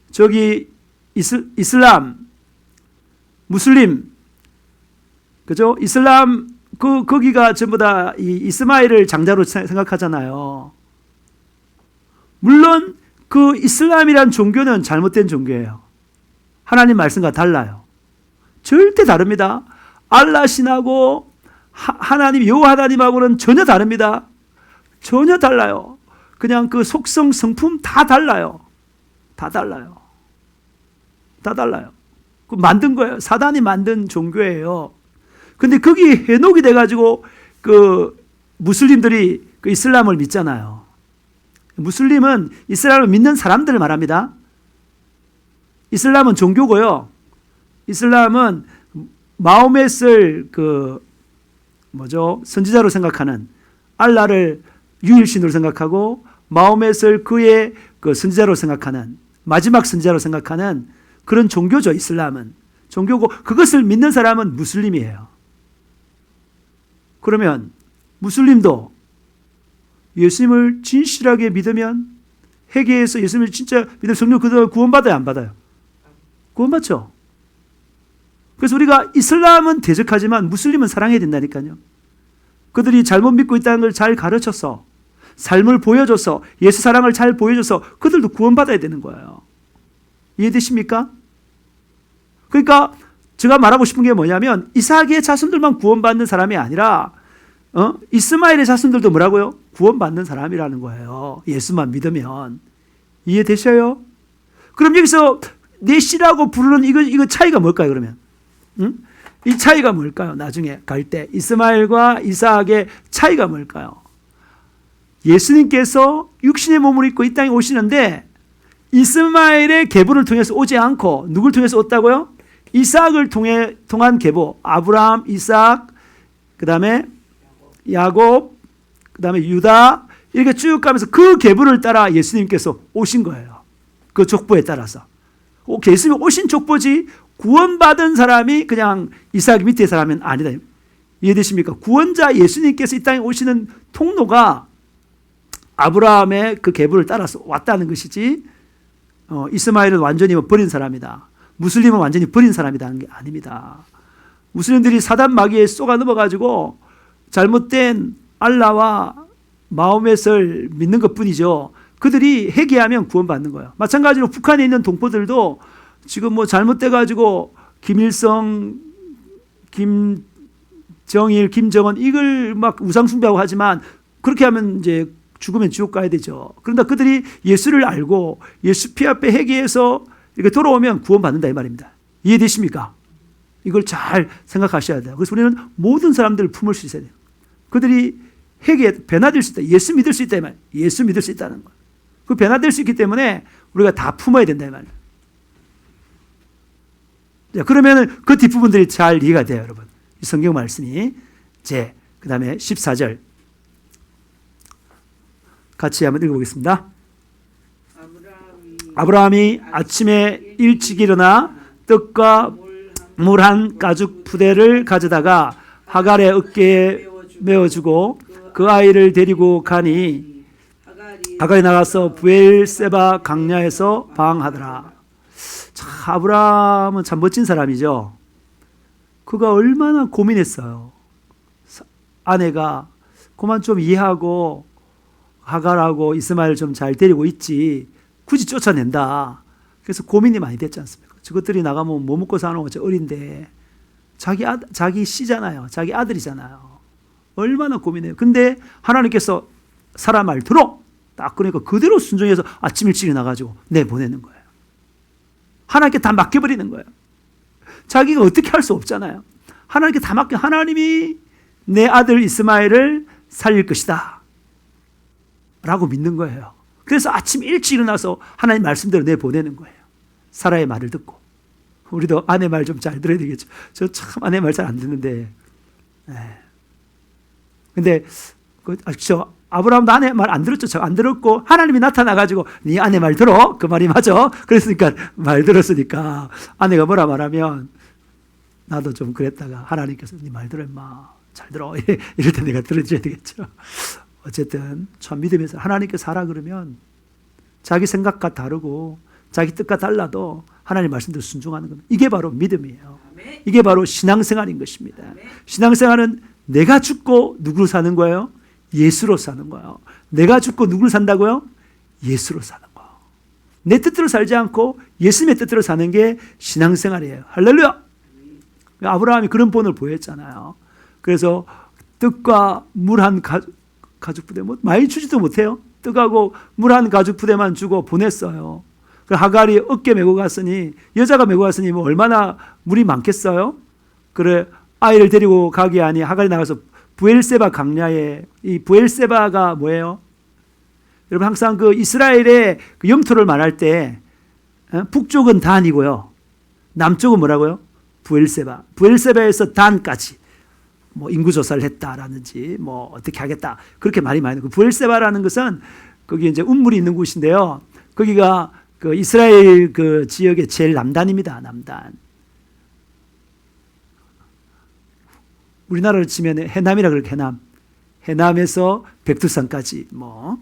저기 이슬람, 무슬림, 그죠? 이슬람 거기가 전부 다 이 이스마엘을 장자로 생각하잖아요. 물론 그 이슬람이란 종교는 잘못된 종교예요. 하나님 말씀과 달라요. 절대 다릅니다. 알라 신하고 하나님 여호와 하나님하고는 전혀 다릅니다. 전혀 달라요. 그냥 그 속성 성품 다 달라요. 다 달라요. 다 달라요. 그 만든 거예요. 사단이 만든 종교예요. 근데 거기 해독이 돼가지고 그 무슬림들이 그 이슬람을 믿잖아요. 무슬림은 이슬람을 믿는 사람들을 말합니다. 이슬람은 종교고요. 이슬람은 마호멧을 선지자로 생각하는 알라를 유일신으로 생각하고 마호멧을 그의 그 선지자로 생각하는 마지막 선지자로 생각하는 그런 종교죠. 이슬람은 종교고 그것을 믿는 사람은 무슬림이에요. 그러면 무슬림도 예수님을 진실하게 믿으면 회개해서 예수님을 진짜 믿으면 성령 그대로 구원받아요, 안 받아요? 구원받죠. 그래서 우리가 이슬람은 대적하지만 무슬림은 사랑해야 된다니까요. 그들이 잘못 믿고 있다는 걸 잘 가르쳐서 삶을 보여줘서 예수 사랑을 잘 보여줘서 그들도 구원받아야 되는 거예요. 이해되십니까? 그러니까 제가 말하고 싶은 게 뭐냐면 이삭의 자손들만 구원받는 사람이 아니라 이스마엘의 자손들도 뭐라고요? 구원받는 사람이라는 거예요. 예수만 믿으면. 이해되셔요? 그럼 여기서 내시라고 부르는 이거 차이가 뭘까요, 그러면? 이 차이가 뭘까요? 나중에 갈 때 이스마엘과 이삭의 차이가 뭘까요? 예수님께서 육신의 몸을 입고 이 땅에 오시는데 이스마엘의 계보를 통해서 오지 않고 누굴 통해서 왔다고요? 이삭을 통한 계보, 아브라함, 이삭, 그 다음에 야곱, 그 다음에 유다 이렇게 쭉 가면서 그 계보를 따라 예수님께서 오신 거예요. 그 족보에 따라서. 예수님이 오신 족보지 구원받은 사람이 그냥 이삭 밑에 사람은 아니다. 이해되십니까? 구원자 예수님께서 이 땅에 오시는 통로가 아브라함의 그 계보를 따라서 왔다는 것이지 이스마엘은 완전히 버린 사람이다. 무슬림은 완전히 버린 사람이라는 게 아닙니다. 무슬림들이 사단 마귀에 쏘가 넘어가지고 잘못된 알라와 마호멧을 믿는 것뿐이죠. 그들이 회개하면 구원받는 거예요. 마찬가지로 북한에 있는 동포들도 지금 뭐 잘못돼가지고 김일성, 김정일, 김정은 이걸 막 우상숭배하고 하지만 그렇게 하면 이제 죽으면 지옥 가야 되죠. 그런데 그들이 예수를 알고 예수 피 앞에 회개해서 이렇게 돌아오면 구원받는다 이 말입니다. 이해되십니까? 이걸 잘 생각하셔야 돼요. 그래서 우리는 모든 사람들을 품을 수 있어야 돼요. 그들이 회개 변화될 수 있다. 예수 믿을 수 있다 이 말. 예수 믿을 수 있다는 거. 그 변화될 수 있기 때문에 우리가 다 품어야 된다 이 말이에요. 자, 그러면 그 뒷부분들이 잘 이해가 돼요, 여러분. 이 성경 말씀이 이제 그 다음에 14절 같이 한번 읽어보겠습니다. 아브라함이 아침에 일찍 일어나 떡과 물 한 가죽 부대를 가져다가 하갈의 어깨에 메어주고 그 아이를 데리고 가니 하갈이 나가서 부엘세바 강야에서 방황하더라. 자, 아브라함은 참 멋진 사람이죠. 그가 얼마나 고민했어요. 아내가 그만 좀 이해하고 하갈하고 이스마엘 좀 잘 데리고 있지 굳이 쫓아낸다. 그래서 고민이 많이 됐지 않습니까? 저것들이 나가면 뭐 먹고 사는 거지 어린데 자기 씨잖아요. 자기 아들이잖아요. 얼마나 고민해요. 근데 하나님께서 사람 말 들어 딱 그러니까 그대로 순종해서 아침 일찍 일어나가지고 내보내는 거예요. 하나님께 다 맡겨버리는 거예요. 자기가 어떻게 할 수 없잖아요. 하나님께 다 맡겨. 하나님이 내 아들 이스마엘을 살릴 것이다 라고 믿는 거예요. 그래서 아침 일찍 일어나서 하나님 말씀대로 내보내는 거예요. 사라의 말을 듣고. 우리도 아내 말 좀 잘 들어야 되겠죠. 저 참 아내 말 잘 안 듣는데. 근데 아브라함도 아내 말 안 들었죠. 안 들었고 하나님이 나타나가지고 네 아내 말 들어. 그 말이 맞아. 그랬으니까 말 들었으니까 아내가 뭐라 말하면 나도 좀 그랬다가 하나님께서 네 말 들어 임마. 잘 들어. 이럴 때 내가 들어줘야 되겠죠. 어쨌든 참 믿음에서 하나님께서 하라 그러면 자기 생각과 다르고 자기 뜻과 달라도 하나님 말씀대로 순종하는 겁니다. 이게 바로 믿음이에요. 이게 바로 신앙생활인 것입니다. 신앙생활은 내가 죽고 누구로 사는 거예요? 예수로 사는 거예요. 내가 죽고 누구로 산다고요? 예수로 사는 거예요. 내 뜻대로 살지 않고 예수님의 뜻대로 사는 게 신앙생활이에요. 할렐루야! 아브라함이 그런 본을 보였잖아요. 그래서 떡과 물 한 가죽 부대, 뭐 많이 주지도 못해요. 떡하고 물 한 가죽 부대만 주고 보냈어요. 그 하갈이 어깨 메고 갔으니 여자가 메고 갔으니 뭐 얼마나 물이 많겠어요? 그래 아이를 데리고 가기 아니 하갈이 나가서 부엘세바 강야에 이 부엘세바가 뭐예요? 여러분 항상 그 이스라엘의 그 영토를 말할 때 북쪽은 단이고요. 남쪽은 뭐라고요? 부엘세바. 부엘세바에서 단까지 뭐 인구 조사를 했다라든지 뭐 어떻게 하겠다 그렇게 말이 많이 나고 부엘세바라는 것은 거기 이제 운물이 있는 곳인데요. 거기가 그 이스라엘 그 지역의 제일 남단입니다. 남단. 우리나라를 치면 해남이라 그럴게 해남. 해남에서 백두산까지 뭐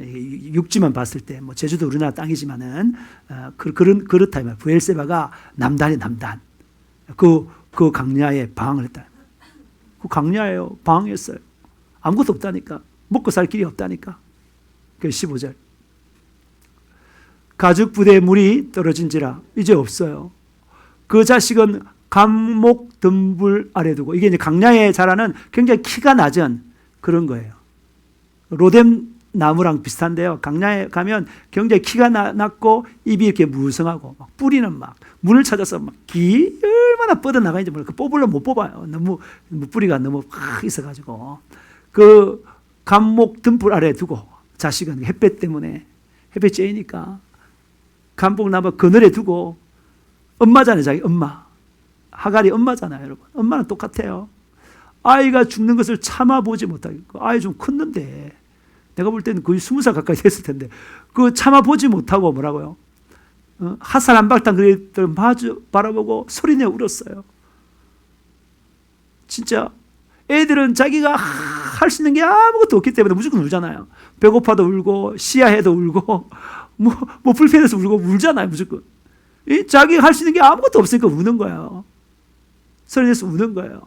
육지만 봤을 때 뭐 제주도 우리나라 땅이지만은 그렇다 이 말. 부엘세바가 남단이 남단. 그 강야에 방황을 했다. 그 강야에요. 방황했어요. 아무것도 없다니까. 먹고 살 길이 없다니까. 그 15절. 가죽 부대에 물이 떨어진지라 이제 없어요. 그 자식은 감목 덤불 아래 두고 이게 이제 강야에 자라는 굉장히 키가 낮은 그런 거예요. 로뎀 나무랑 비슷한데요. 강야에 가면 굉장히 키가 낮고 입이 이렇게 무성하고 막 뿌리는 막 물을 찾아서 막 얼마나 뻗어나가는지 몰라요. 그 뽑으려면 못 뽑아요. 너무 뿌리가 너무 확 있어가지고 그 감목 등불 아래 두고 자식은 햇볕 때문에 햇볕 쬐니까 감목나무 그늘에 두고 엄마잖아요. 자기 엄마. 하갈이 엄마잖아요. 여러분. 엄마는 똑같아요. 아이가 죽는 것을 참아보지 못하고 아이 좀 컸는데 내가 볼 때는 거의 20살 가까이 됐을 텐데 그 참아보지 못하고 뭐라고요? 핫살 한발당 그랬더니 마주 바라보고 소리내어 울었어요. 진짜 애들은 자기가 할 수 있는 게 아무것도 없기 때문에 무조건 울잖아요. 배고파도 울고 시야해도 울고 뭐 불편해서 울고 울잖아요. 무조건. 자기가 할 수 있는 게 아무것도 없으니까 우는 거예요. 소리내서 우는 거예요.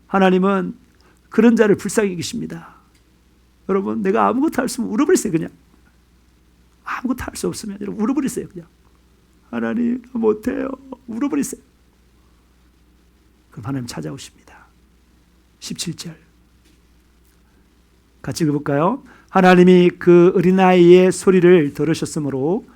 하나님은 그런 자를 불쌍히 여기십니다. 여러분 내가 아무것도 할 수 없으면 울어버리세요. 그냥. 아무것도 할 수 없으면 여러분 울어버리세요. 그냥. 하나님 못해요. 울어버리세요. 그럼 하나님 찾아오십니다. 17절 같이 읽어볼까요? 하나님이 그 어린아이의 소리를 들으셨으므로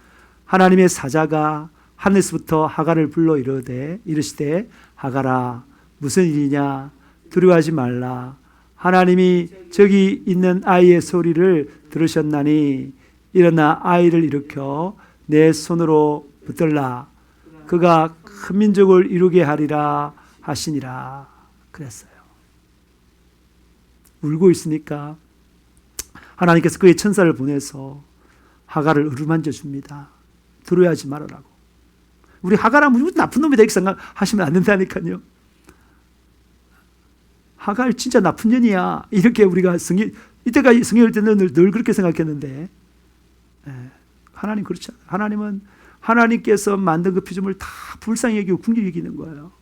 하나님의 사자가 하늘에서부터 하갈을 불러 이르시되 하갈아 무슨 일이냐 두려워하지 말라 하나님이 저기 있는 아이의 소리를 들으셨나니 일어나 아이를 일으켜 내 손으로 붙들라 그가 큰 민족을 이루게 하리라 하시니라 그랬어요. 울고 있으니까 하나님께서 그의 천사를 보내서 하갈을 어루만져 줍니다. 두려워하지 말으라고. 우리 하갈하면 무슨 나쁜 놈이다 이렇게 생각하시면 안 된다니까요. 하갈 진짜 나쁜 년이야. 이렇게 우리가 이때까지 성경 읽을 때는 늘 그렇게 생각했는데, 하나님 그렇지 않아요. 하나님은 하나님께서 만든 그 피조물 다 불쌍히 여기고 궁휼히 여기는 거예요.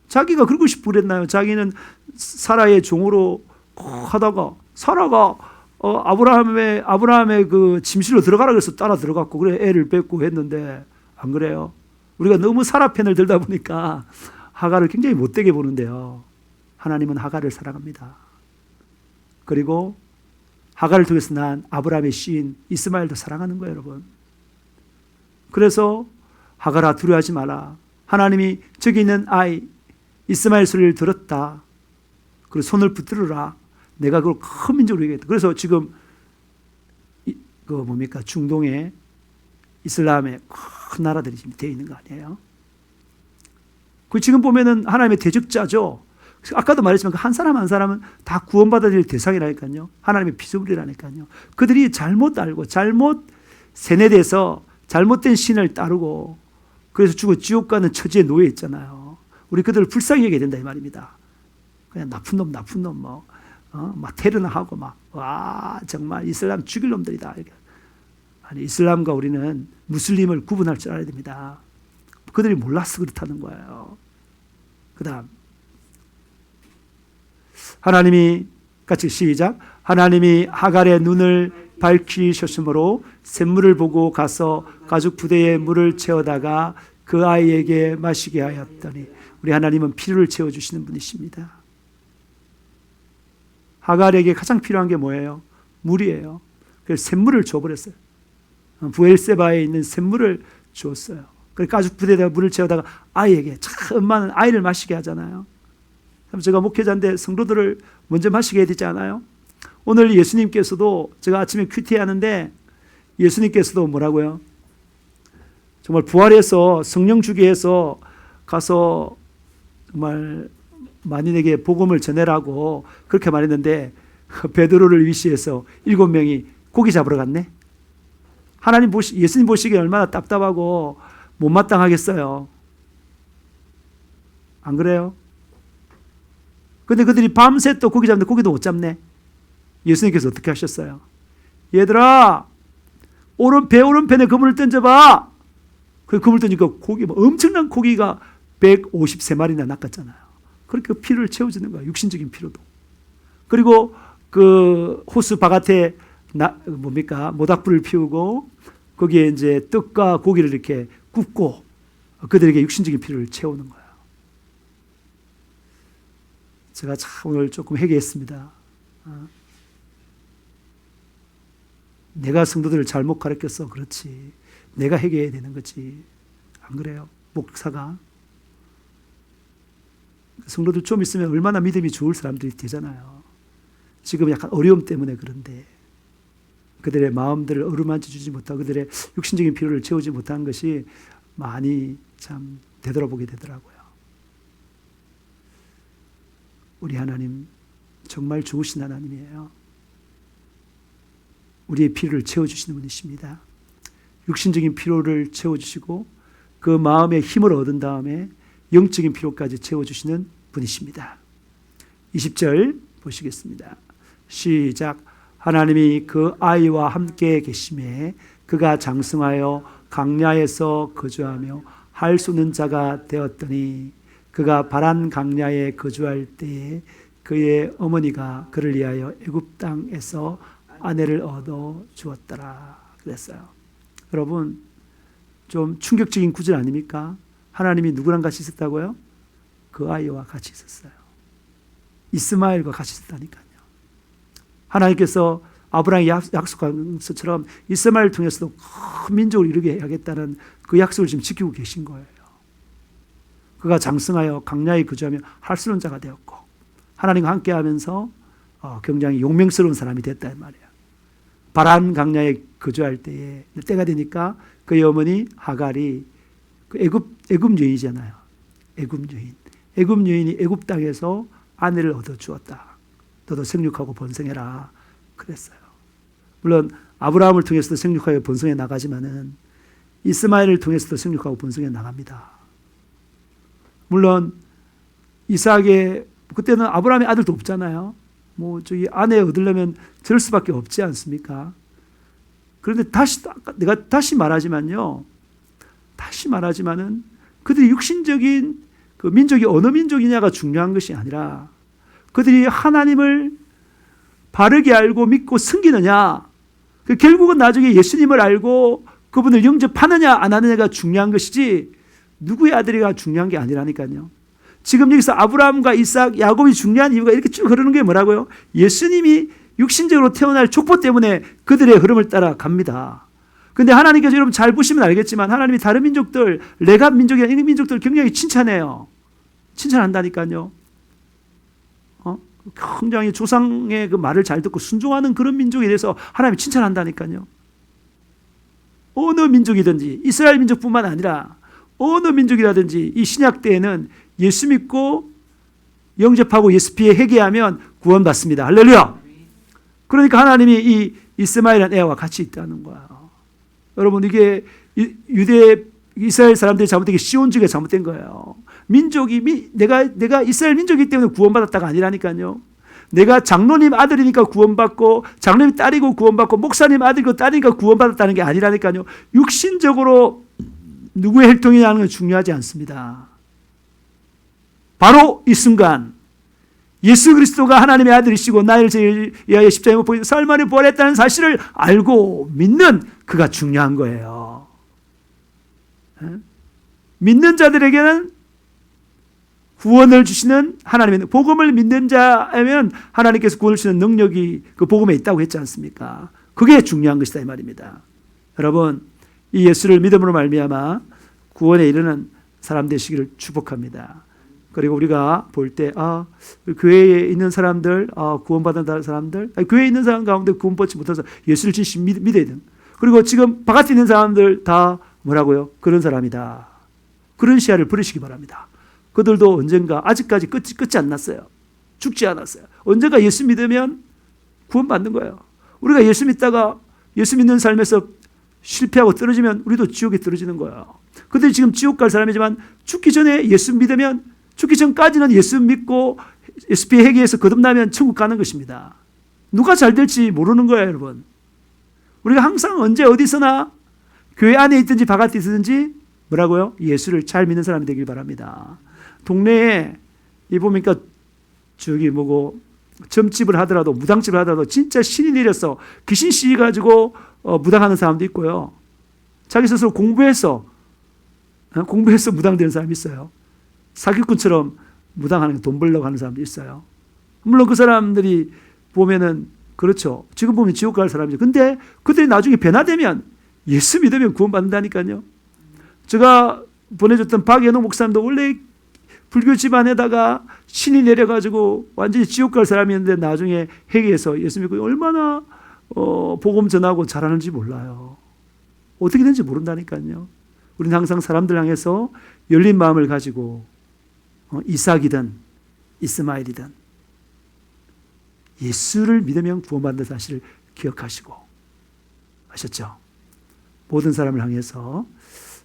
자기가 그러고 싶고 그랬나요? 자기는 사라의 종으로 하다가 사라가 아브라함의 그 침실로 들어가라 그래서 따라 들어갔고 그래 애를 뺏고 했는데 안 그래요? 우리가 너무 사라 편을 들다 보니까 하갈을 굉장히 못되게 보는데요. 하나님은 하갈을 사랑합니다. 그리고 하갈을 통해서 난 아브라함의 씨인 이스마엘도 사랑하는 거예요, 여러분. 그래서 하갈아 두려워하지 마라. 하나님이 저기 있는 아이 이스마엘 소리를 들었다. 그리고 손을 붙들어라. 내가 그걸 큰 민족으로 이기겠다. 그래서 지금 중동에 이슬람의 큰 나라들이 지금 되어 있는 거 아니에요? 그 지금 보면은 하나님의 대적자죠. 아까도 말했지만 그 한 사람 한 사람은 다 구원받아야 될 대상이라니까요. 하나님의 피조물이라니까요. 그들이 잘못 알고 잘못 세뇌돼서 잘못된 신을 따르고 그래서 죽어 지옥 가는 처지에 놓여 있잖아요. 우리 그들을 불쌍히 여겨야 된다 이 말입니다. 그냥 나쁜 놈 막 테러나 하고 정말 이슬람 죽일 놈들이다. 아니 이슬람과 우리는 무슬림을 구분할 줄 알아야 됩니다. 그들이 몰라서 그렇다는 거예요. 그다음 하나님이 같이 시작. 하나님이 하갈의 눈을 밝히셨으므로 샘물을 보고 가서 가죽 부대에 물을 채워다가 그 아이에게 마시게 하였더니 우리 하나님은 필요를 채워주시는 분이십니다. 하갈에게 가장 필요한 게 뭐예요? 물이에요. 그래서 샘물을 줘버렸어요. 부엘세바에 있는 샘물을 줬어요. 그래서 가죽 부대에다가 물을 채워다가 아이에게, 참 엄마는 아이를 마시게 하잖아요. 제가 목회자인데 성도들을 먼저 마시게 해야 되지 않아요? 오늘 예수님께서도 제가 아침에 큐티 하는데 예수님께서도 뭐라고요? 정말 부활해서 성령 주게 해서 가서 정말 만인에게 복음을 전해라고 그렇게 말했는데 베드로를 위시해서 7명이 고기 잡으러 갔네. 예수님 보시기에 얼마나 답답하고 못마땅하겠어요. 안 그래요? 근데 그들이 밤새 또 고기 잡는데 고기도 못 잡네. 예수님께서 어떻게 하셨어요? 얘들아, 배 오른편에 그물을 던져봐. 그 그물 던지니까 엄청난 고기가 153마리나 낚았잖아요. 그렇게 피를 채워주는 거예요. 육신적인 피로도. 그리고 그 호수 바깥에 모닥불을 피우고 거기에 이제 떡과 고기를 이렇게 굽고 그들에게 육신적인 피를 채우는 거예요. 제가 참 오늘 조금 회개했습니다. 내가 성도들을 잘못 가르쳤어. 그렇지. 내가 회개해야 되는 거지. 안 그래요? 목사가. 성도들 좀 있으면 얼마나 믿음이 좋을 사람들이 되잖아요. 지금 약간 어려움 때문에 그런데 그들의 마음들을 어루만져 주지 못하고 그들의 육신적인 필요를 채우지 못한 것이 많이 참 되돌아보게 되더라고요. 우리 하나님 정말 좋으신 하나님이에요. 우리의 필요를 채워주시는 분이십니다. 육신적인 필요를 채워주시고 그 마음의 힘을 얻은 다음에 영적인 필요까지 채워주시는 분이십니다. 20절 보시겠습니다. 시작. 하나님이 그 아이와 함께 계심에 그가 장성하여 강야에서 거주하며 할 수 없는 자가 되었더니 그가 바란 강야에 거주할 때에 그의 어머니가 그를 위하여 애굽 땅에서 아내를 얻어 주었더라 그랬어요. 여러분 좀 충격적인 구절 아닙니까? 하나님이 누구랑 같이 있었다고요? 그 아이와 같이 있었어요. 이스마엘과 같이 있었다니까요. 하나님께서 아브라함이 약속한 것처럼 이스마엘을 통해서도 큰 민족을 이루게 해야겠다는 그 약속을 지금 지키고 계신 거예요. 그가 장성하여 강야에 거주하며 할 수 없는 자가 되었고 하나님과 함께하면서 굉장히 용맹스러운 사람이 됐다 이 말이에요. 바란 강야에 거주할 때가 되니까 그의 어머니 하갈이 그 애굽 여인이잖아요. 애굽 여인이 애굽 땅에서 아내를 얻어 주었다. 너도 생육하고 번성해라 그랬어요. 물론 아브라함을 통해서도 생육하여 번성해 나가지만은 이스마엘을 통해서도 생육하고 번성해 나갑니다. 물론 이삭의 그때는 아브라함의 아들도 없잖아요. 뭐 저기 아내 얻으려면 저럴 수밖에 없지 않습니까? 그런데 내가 다시 말하지만은 그들이 육신적인 그 민족이 어느 민족이냐가 중요한 것이 아니라 그들이 하나님을 바르게 알고 믿고 섬기느냐, 결국은 나중에 예수님을 알고 그분을 영접하느냐 안 하느냐가 중요한 것이지 누구의 아들이가 중요한 게 아니라니까요. 지금 여기서 아브라함과 이삭, 야곱이 중요한 이유가 이렇게 쭉 흐르는 게 뭐라고요? 예수님이 육신적으로 태어날 족보 때문에 그들의 흐름을 따라 갑니다. 근데 하나님께서 여러분 잘 보시면 알겠지만 하나님이 다른 민족들, 레갑 민족이나 이 민족들 굉장히 칭찬해요. 칭찬한다니까요. 굉장히 조상의 그 말을 잘 듣고 순종하는 그런 민족에 대해서 하나님이 칭찬한다니까요. 어느 민족이든지 이스라엘 민족뿐만 아니라 어느 민족이라든지 이 신약 때에는 예수 믿고 영접하고 예수피에 회개하면 구원받습니다. 할렐루야. 그러니까 하나님이 이 이스마엘이라는 애와 같이 있다는 거야. 여러분 이게 유대 이스라엘 사람들이 잘못된 게 시온주의가 잘못된 거예요. 민족이 내가 이스라엘 민족이기 때문에 구원받았다가 아니라니까요. 내가 장로님 아들이니까 구원받고 장로님 딸이고 구원받고 목사님 아들이고 딸이니까 구원받았다는 게 아니라니까요. 육신적으로 누구의 혈통이냐는 건 중요하지 않습니다. 바로 이 순간 예수 그리스도가 하나님의 아들이시고 나를 위하여 십자가에 못 박혀 사흘 만에 부활했다는 사실을 알고 믿는 그가 중요한 거예요. 믿는 자들에게는 구원을 주시는 하나님의 복음을 믿는 자라면 하나님께서 구원을 주시는 능력이 그 복음에 있다고 했지 않습니까? 그게 중요한 것이다 이 말입니다. 여러분 이 예수를 믿음으로 말미암아 구원에 이르는 사람 되시기를 축복합니다. 그리고 우리가 볼 때 교회에 있는 사람들, 구원받은 사람들, 교회에 있는 사람 가운데 구원받지 못해서 예수를 진심 믿어야 돼요. 그리고 지금 바깥에 있는 사람들 다 뭐라고요? 그런 사람이다. 그런 시야를 버리시기 바랍니다. 그들도 언젠가 아직까지 끝이 안 났어요. 죽지 않았어요. 언젠가 예수 믿으면 구원받는 거예요. 우리가 예수 믿다가 예수 믿는 삶에서 실패하고 떨어지면 우리도 지옥에 떨어지는 거예요. 그들이 지금 지옥 갈 사람이지만 죽기 전에 예수 믿으면 죽기 전까지는 예수 믿고 예수피에 회개해서 거듭나면 천국 가는 것입니다. 누가 잘 될지 모르는 거예요, 여러분. 우리가 항상 언제 어디서나 교회 안에 있든지 바깥에 있든지 뭐라고요? 예수를 잘 믿는 사람이 되길 바랍니다. 동네에 이 보니까 저기 뭐고 점집을 하더라도 무당집을 하더라도 진짜 신이 내려서 귀신 씌이 가지고 무당하는 사람도 있고요. 자기 스스로 공부해서 무당되는 사람이 있어요. 사기꾼처럼 무당하는 돈 벌려고 하는 사람도 있어요. 물론 그 사람들이 보면은 그렇죠. 지금 보면 지옥 갈 사람이죠. 근데 그들이 나중에 변화되면 예수 믿으면 구원받는다니까요. 제가 보내줬던 박연호 목사님도 원래 불교 집안에다가 신이 내려가지고 완전히 지옥 갈 사람이었는데 나중에 회개해서 예수 믿고 얼마나 복음 전하고 잘하는지 몰라요. 어떻게 되는지 모른다니까요. 우리는 항상 사람들 향해서 열린 마음을 가지고 이삭이든 이스마엘이든 예수를 믿으면 구원받는 사실을 기억하시고 아셨죠? 모든 사람을 향해서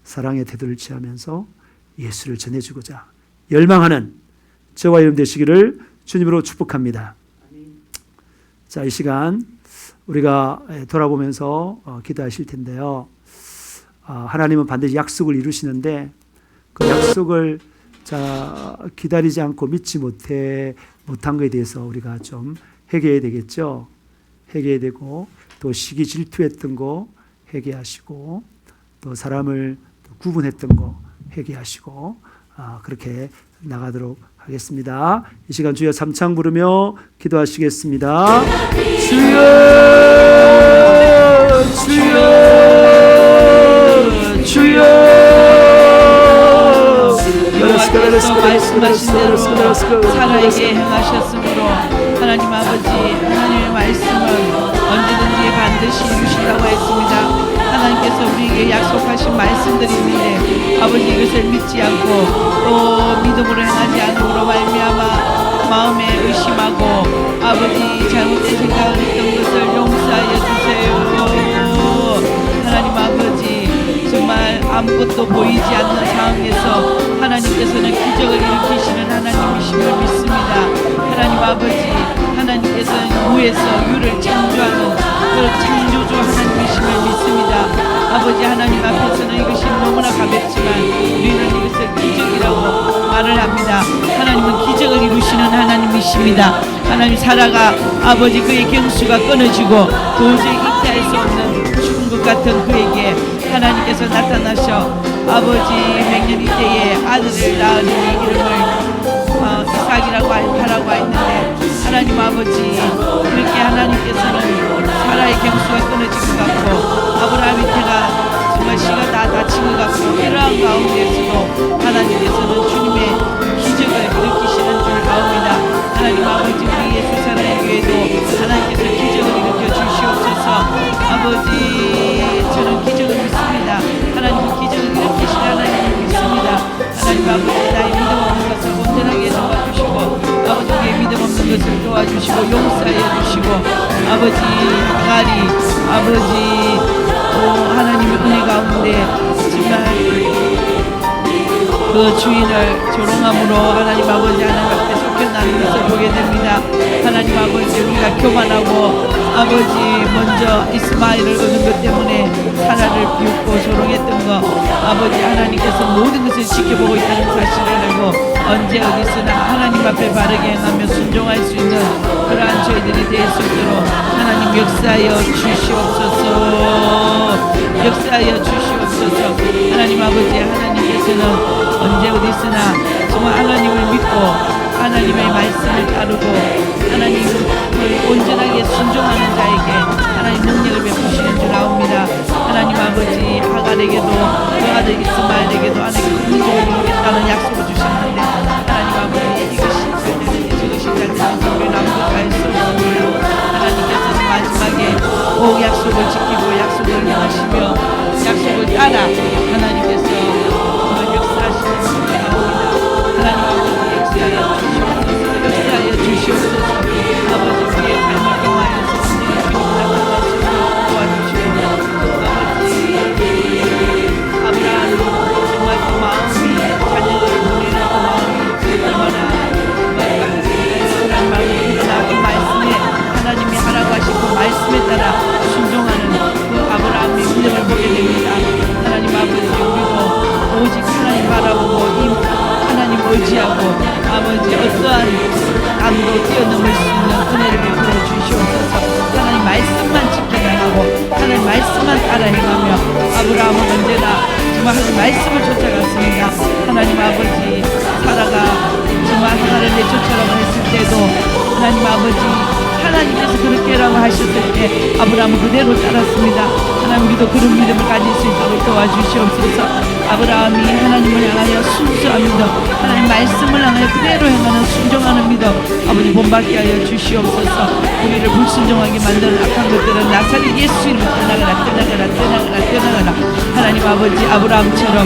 사랑의 태도를 취하면서 예수를 전해주고자 열망하는 저와 여러분 되시기를 주님으로 축복합니다. 자, 이 시간 우리가 돌아보면서 기도하실 텐데요. 하나님은 반드시 약속을 이루시는데 그 약속을 기다리지 않고 믿지 못한 것에 대해서 우리가 좀 회개해야 되겠죠. 회개해야 되고 또 시기 질투했던 거 회개하시고 또 사람을 구분했던 거 회개하시고 그렇게 나가도록 하겠습니다. 이 시간 주여 삼창 부르며 기도하시겠습니다. 주여 주여 주여 여호와께서 말씀하신 대로 사라에게 행하셨으므로 하나님 아버지 하나님의 말씀은 언제든지 반드시 이루시라고 했습니다. 하나님께서 우리에게 약속하신 말씀들이 있는데 아버지 이것을 믿지 않고 또 믿음으로 행하지 않음으로 말미암아 마음에 의심하고 아버지 잘못된 생각을 했던 것을 용서하여 주세요. 하나님 아버지 정말 아무것도 보이지 않는 상황에서 하나님께서는 기적을 일으키시는 하나님이심을 믿습니다. 하나님 아버지 하나님께서는 무에서 유를 창조하는 그 창조주 하나님이심을 믿습니다. 아버지 하나님 앞에서는 이것이 너무나 가볍지만 우리는 이것을 기적이라고 말을 합니다. 하나님은 기적을 이루시는 하나님이십니다. 하나님 사라가 아버지 그의 경수가 끊어지고 도저히 잉태할 수 없는 죽은 것 같은 그에게 하나님께서 나타나셔 아버지 맹년이 때에 아들을 낳으니 이름을 이삭이라고 하라고 했는데 하나님 아버지 그렇게 하나님께서는 사라의 경수가 끊어진 것 같고 아브라함 잉태가 정말 씨가 다 다친 것 같고 이러한 가운데서도 하나님께서는 주님의 기적을 일으키시는 줄 아옵니다. 하나님 아버지 우리 예수 사랑의 교회도 하나님께서 기적을 일으켜 주시옵소서. 아버지 저는 기적을 믿습니다. 하나님은 기적을 일으키시는 하나님을 믿습니다. 하나님 아버지 나의 믿음 없는 것을 온전하게 도와주시고 아버지 우리의 믿음 없는 것을 도와주시고 용서하여 주시고 아버지 항아리 아버지 하나님의 은혜 가운데 정말 그 주인을 조롱함으로 하나님 아버지 하나님 앞에 쫓겨나는 것을 보게 됩니다. 하나님 아버지 우리가 교만하고 아버지 먼저 이스마엘을 얻은 것 때문에 사라를 비웃고 조롱했던 거 아버지 하나님께서 모든 것을 지켜보고 있다는 사실을 알고 언제 어디서나 하나님 앞에 바르게 행하며 순종할 수 있는 그러한 저희들이 될 수 있도록 하나님 역사하여 주시옵소서. 역사하여 주시옵소서. 하나님 아버지 하나님께서는 언제 어디서나 정말 하나님을 믿고 하나님의 말씀을 따르고 하나님을 온전하게 순종하는 자에게 하나님 능력을 베푸시는 줄 아옵니다. 하나님 아버지 하갈에게도 그 아들 이스마엘에게도 하나님 큰 능력을 이루겠다는 약속을 주셨는데 하나님 아버지 이것이 잘 되는지 저것이 잘 되는지 우리는 아무것도 알 수 없습니다. 하나님께서는 마지막에 꼭 약속을 지키고 약속을 행하시며 약속을 따라 하나님께서 역사하시는 줄 아옵니다. 하나님 아버지 역사하여 주시옵소서. 역사하여 주시옵소서. 아버지 우리의 삶을 통하여서 언제나 주님 나타나시고 도와주시고 아버지 아브라함 정말 그 마음이 자녀들을 보내는 그 마음이 얼마나 하나님 마음이 그러나 그 말씀에 하나님이 하라고 하신 그 말씀에 따라 순종하는 그 아브라함의 믿음을 보게 됩니다. 하나님 아버지 우리도 오직 하나님 바라보고 이 하나님 의지하고 아버지 어떠한 남도 뛰어넘을 수 있는 은혜를 베풀어 주시옵소서. 하나님 말씀만 지켜나가고 하나님 말씀만 따라 행하며 아브라함은 언제나 정말 하나님 말씀을 쫓아갔습니다. 하나님 아버지 사라가 정말 하나를 내쫓아라고 했을 때도 하나님 아버지 하나님께서 그렇게라고 하셨을 때 아브라함은 그대로 따랐습니다. 하나님 우리도 그런 믿음을 가질 수 있도록 도와주시옵소서. 아브라함이 하나님을 향하여 순수한 믿음 하나님 말씀을 향하여 그대로 행하는 순종하는 믿음 아버지 본받게 하여 주시옵소서. 우리를 불순종하게 만드는 악한 것들은 나사렛 예수 이름으로 떠나가라 떠나가라 떠나가라 떠나가라. 하나님 아버지 아브라함처럼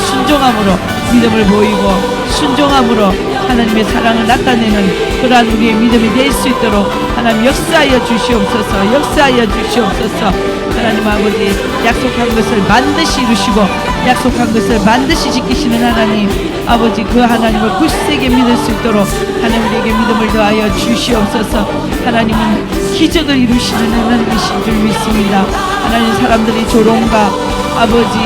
순종함으로 믿음을 보이고 순종함으로 하나님의 사랑을 나타내는 그러한 우리의 믿음이 될 수 있도록 하나님 역사하여 주시옵소서. 역사하여 주시옵소서. 하나님 아버지 약속한 것을 반드시 이루시고 약속한 것을 반드시 지키시는 하나님 아버지 그 하나님을 굳세게 믿을 수 있도록 하나님 우리에게 믿음을 더하여 주시옵소서. 하나님은 기적을 이루시는 하나님이신 줄 믿습니다. 하나님 사람들이 조롱과 아버지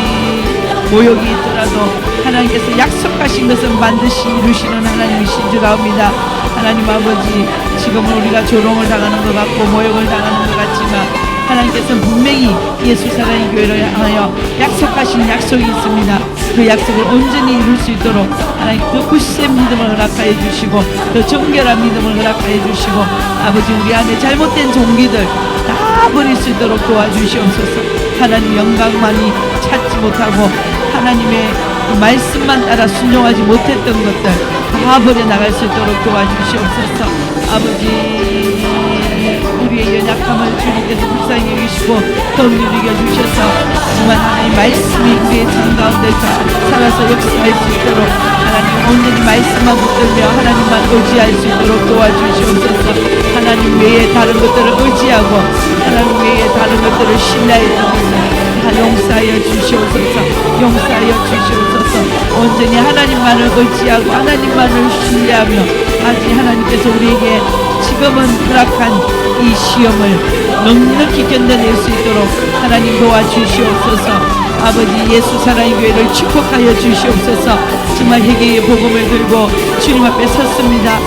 모욕이 있더라도 하나님께서 약속하신 것은 반드시 이루시는 하나님이신 줄 압니다. 하나님 아버지 지금은 우리가 조롱을 당하는 것 같고 모욕을 당하는 것 같지만 하나님께서는 분명히 예수 사랑의 교회를 향하여 약속하신 약속이 있습니다. 그 약속을 온전히 이룰 수 있도록 하나님 그 굳센 믿음을 허락하여 주시고 그 정결한 믿음을 허락하여 주시고 아버지 우리 안에 잘못된 종기들 다 버릴 수 있도록 도와주시옵소서. 하나님 영광만이 찾지 못하고 하나님의 그 말씀만 따라 순종하지 못했던 것들 다 버려나갈 수 있도록 도와주시옵소서. 아버지 우리 우리의 연약함을 주님께서 불쌍히 여기시고 더욱 누리게 주셔서 정말 하나님 말씀이 우리의 삶 가운데서 살아서 역사할 수 있도록 하나님 온전히 말씀만 붙들며 하나님만 의지할 수 있도록 도와주시옵소서. 하나님 외에 다른 것들을 의지하고 하나님 외에 다른 것들을 신뢰해서 다 용서하여 주시옵소서. 용서하여 주시옵소서. 온전히 하나님만을 의지하고 하나님만을 신뢰하며 아직 하나님께서 우리에게 지금은 허락한 이 시험을 넉넉히 견뎌낼 수 있도록 하나님 도와주시옵소서. 아버지 예수 사랑의 교회를 축복하여 주시옵소서. 정말 회개의 복음을 들고 주님 앞에 섰습니다.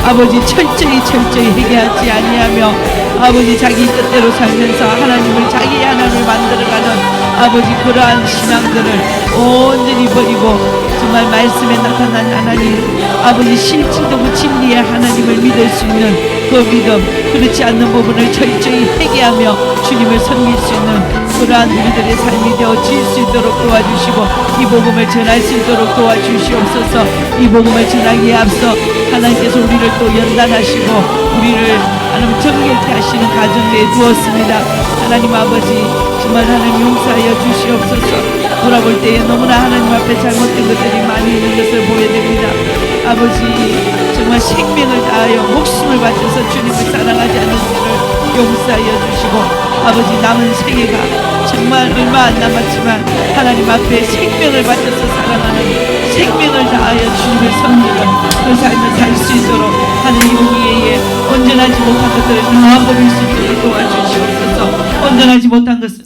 아버지 철저히 회개하지 아니하며 아버지 자기 뜻대로 살면서 하나님을 자기 하나님을 만들어가는 아버지 그러한 신앙들을 온전히 버리고 정말 말씀에 나타난 하나님 아버지 실질적으로 진리의 하나님을 믿을 수 있는 그 믿음, 그렇지 않는 부분을 철저히 회개하며 주님을 섬길 수 있는 그러한 우리들의 삶이 되어질 수 있도록 도와주시고 이 복음을 전할 수 있도록 도와주시옵소서. 이 복음을 전하기에 앞서 하나님께서 우리를 또 연단하시고 우리를 하나님 정결케 하시는 가정에 두었습니다. 하나님 아버지 정말 하나님 용서하여 주시옵소서. 돌아볼 때에 너무나 하나님 앞에 잘못된 것들이 많이 있는 것을 보게 됩니다. 아버지 정말 생명을 다하여 목숨을 바쳐서 주님을 사랑하지 않는 것을 용서하여 주시고 아버지 남은 생애가 정말 얼마 안 남았지만 하나님 앞에 생명을 바쳐서 사랑하는 생명을 다하여 주님을 섬기는 그 삶을 살 수 있도록 하느님 우리에게 온전하지 못한 것들을 다 버릴 수 있도록 도와주시옵소서. 온전하지 못한 것을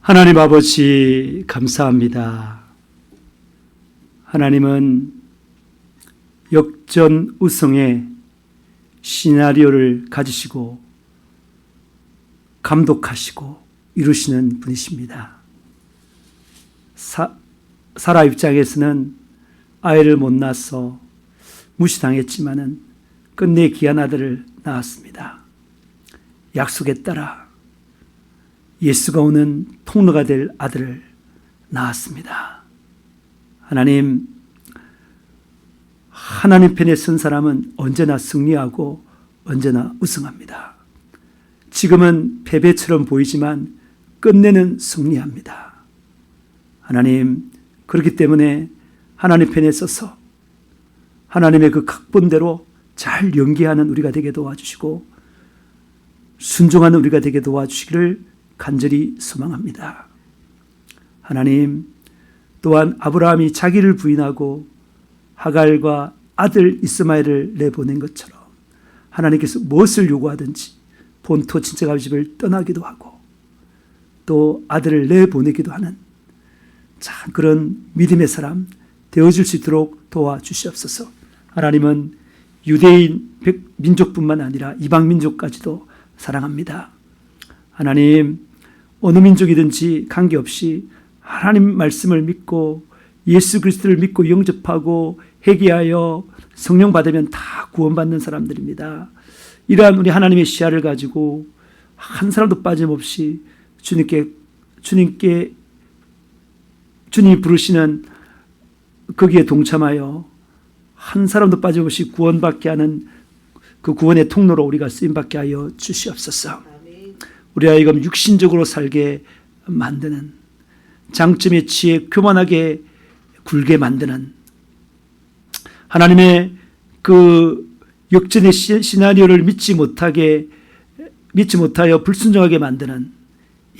하나님 아버지 감사합니다. 하나님은 역전우승의 시나리오를 가지시고 감독하시고 이루시는 분이십니다. 사라 입장에서는 아이를 못 낳아서 무시당했지만은 끝내 귀한 아들을 낳았습니다. 약속에 따라 예수가 오는 통로가 될 아들을 낳았습니다. 하나님 편에 선 사람은 언제나 승리하고 언제나 우승합니다. 지금은 패배처럼 보이지만 끝내는 승리합니다. 하나님 그렇기 때문에 하나님 편에 서서 하나님의 그 각본대로 잘 연기하는 우리가 되게 도와주시고 순종하는 우리가 되게 도와주시기를 간절히 소망합니다. 하나님 또한 아브라함이 자기를 부인하고 하갈과 아들 이스마엘을 내보낸 것처럼 하나님께서 무엇을 요구하든지 본토 친척 아버지 집을 떠나기도 하고 또 아들을 내보내기도 하는 참 그런 믿음의 사람 되어줄 수 있도록 도와주시옵소서. 하나님은 유대인 민족뿐만 아니라 이방 민족까지도 사랑합니다. 하나님 어느 민족이든지 관계없이 하나님 말씀을 믿고 예수 그리스도를 믿고 영접하고 회개하여 성령 받으면 다 구원받는 사람들입니다. 이러한 우리 하나님의 시야를 가지고 한 사람도 빠짐없이 주님이 부르시는 거기에 동참하여 한 사람도 빠짐없이 구원받게 하는 그 구원의 통로로 우리가 쓰임받게 하여 주시옵소서. 우리 하여금 육신적으로 살게 만드는 장점에 취해 교만하게 굴게 만드는 하나님의 그 역전의 시나리오를 믿지 못하여 불순종하게 만드는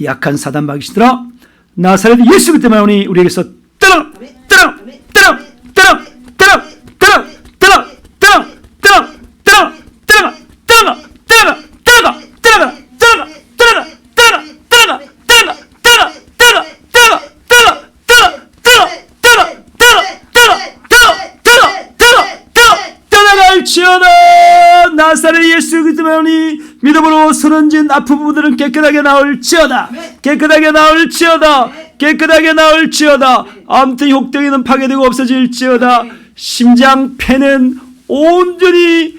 약한 사단 마귀들아 나사렛 예수 그리스도 때문에 우리에게서 떠나 나사렛 예수 그리스도 때문에 믿음으로 선언진 아픈 부분들은 깨끗하게 나올지어다. 깨끗하게 나올지어다. 깨끗하게 나올지어다. 암튼 혹덩이는 파괴되고 없어질지어다. 심장 폐는 온전히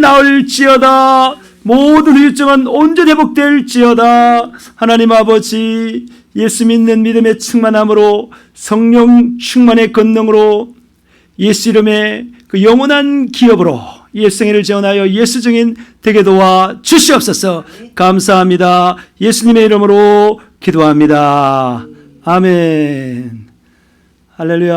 나올지어다. 모든 후유증은 온전히 회복될지어다. 하나님 아버지 예수 믿는 믿음의 충만함으로 성령 충만의 권능으로 예수 이름의 그 영원한 기업으로 예수 생애를 재현하여 예수 증인 되게 도와 주시옵소서. 감사합니다. 예수님의 이름으로 기도합니다. 아멘. 할렐루야.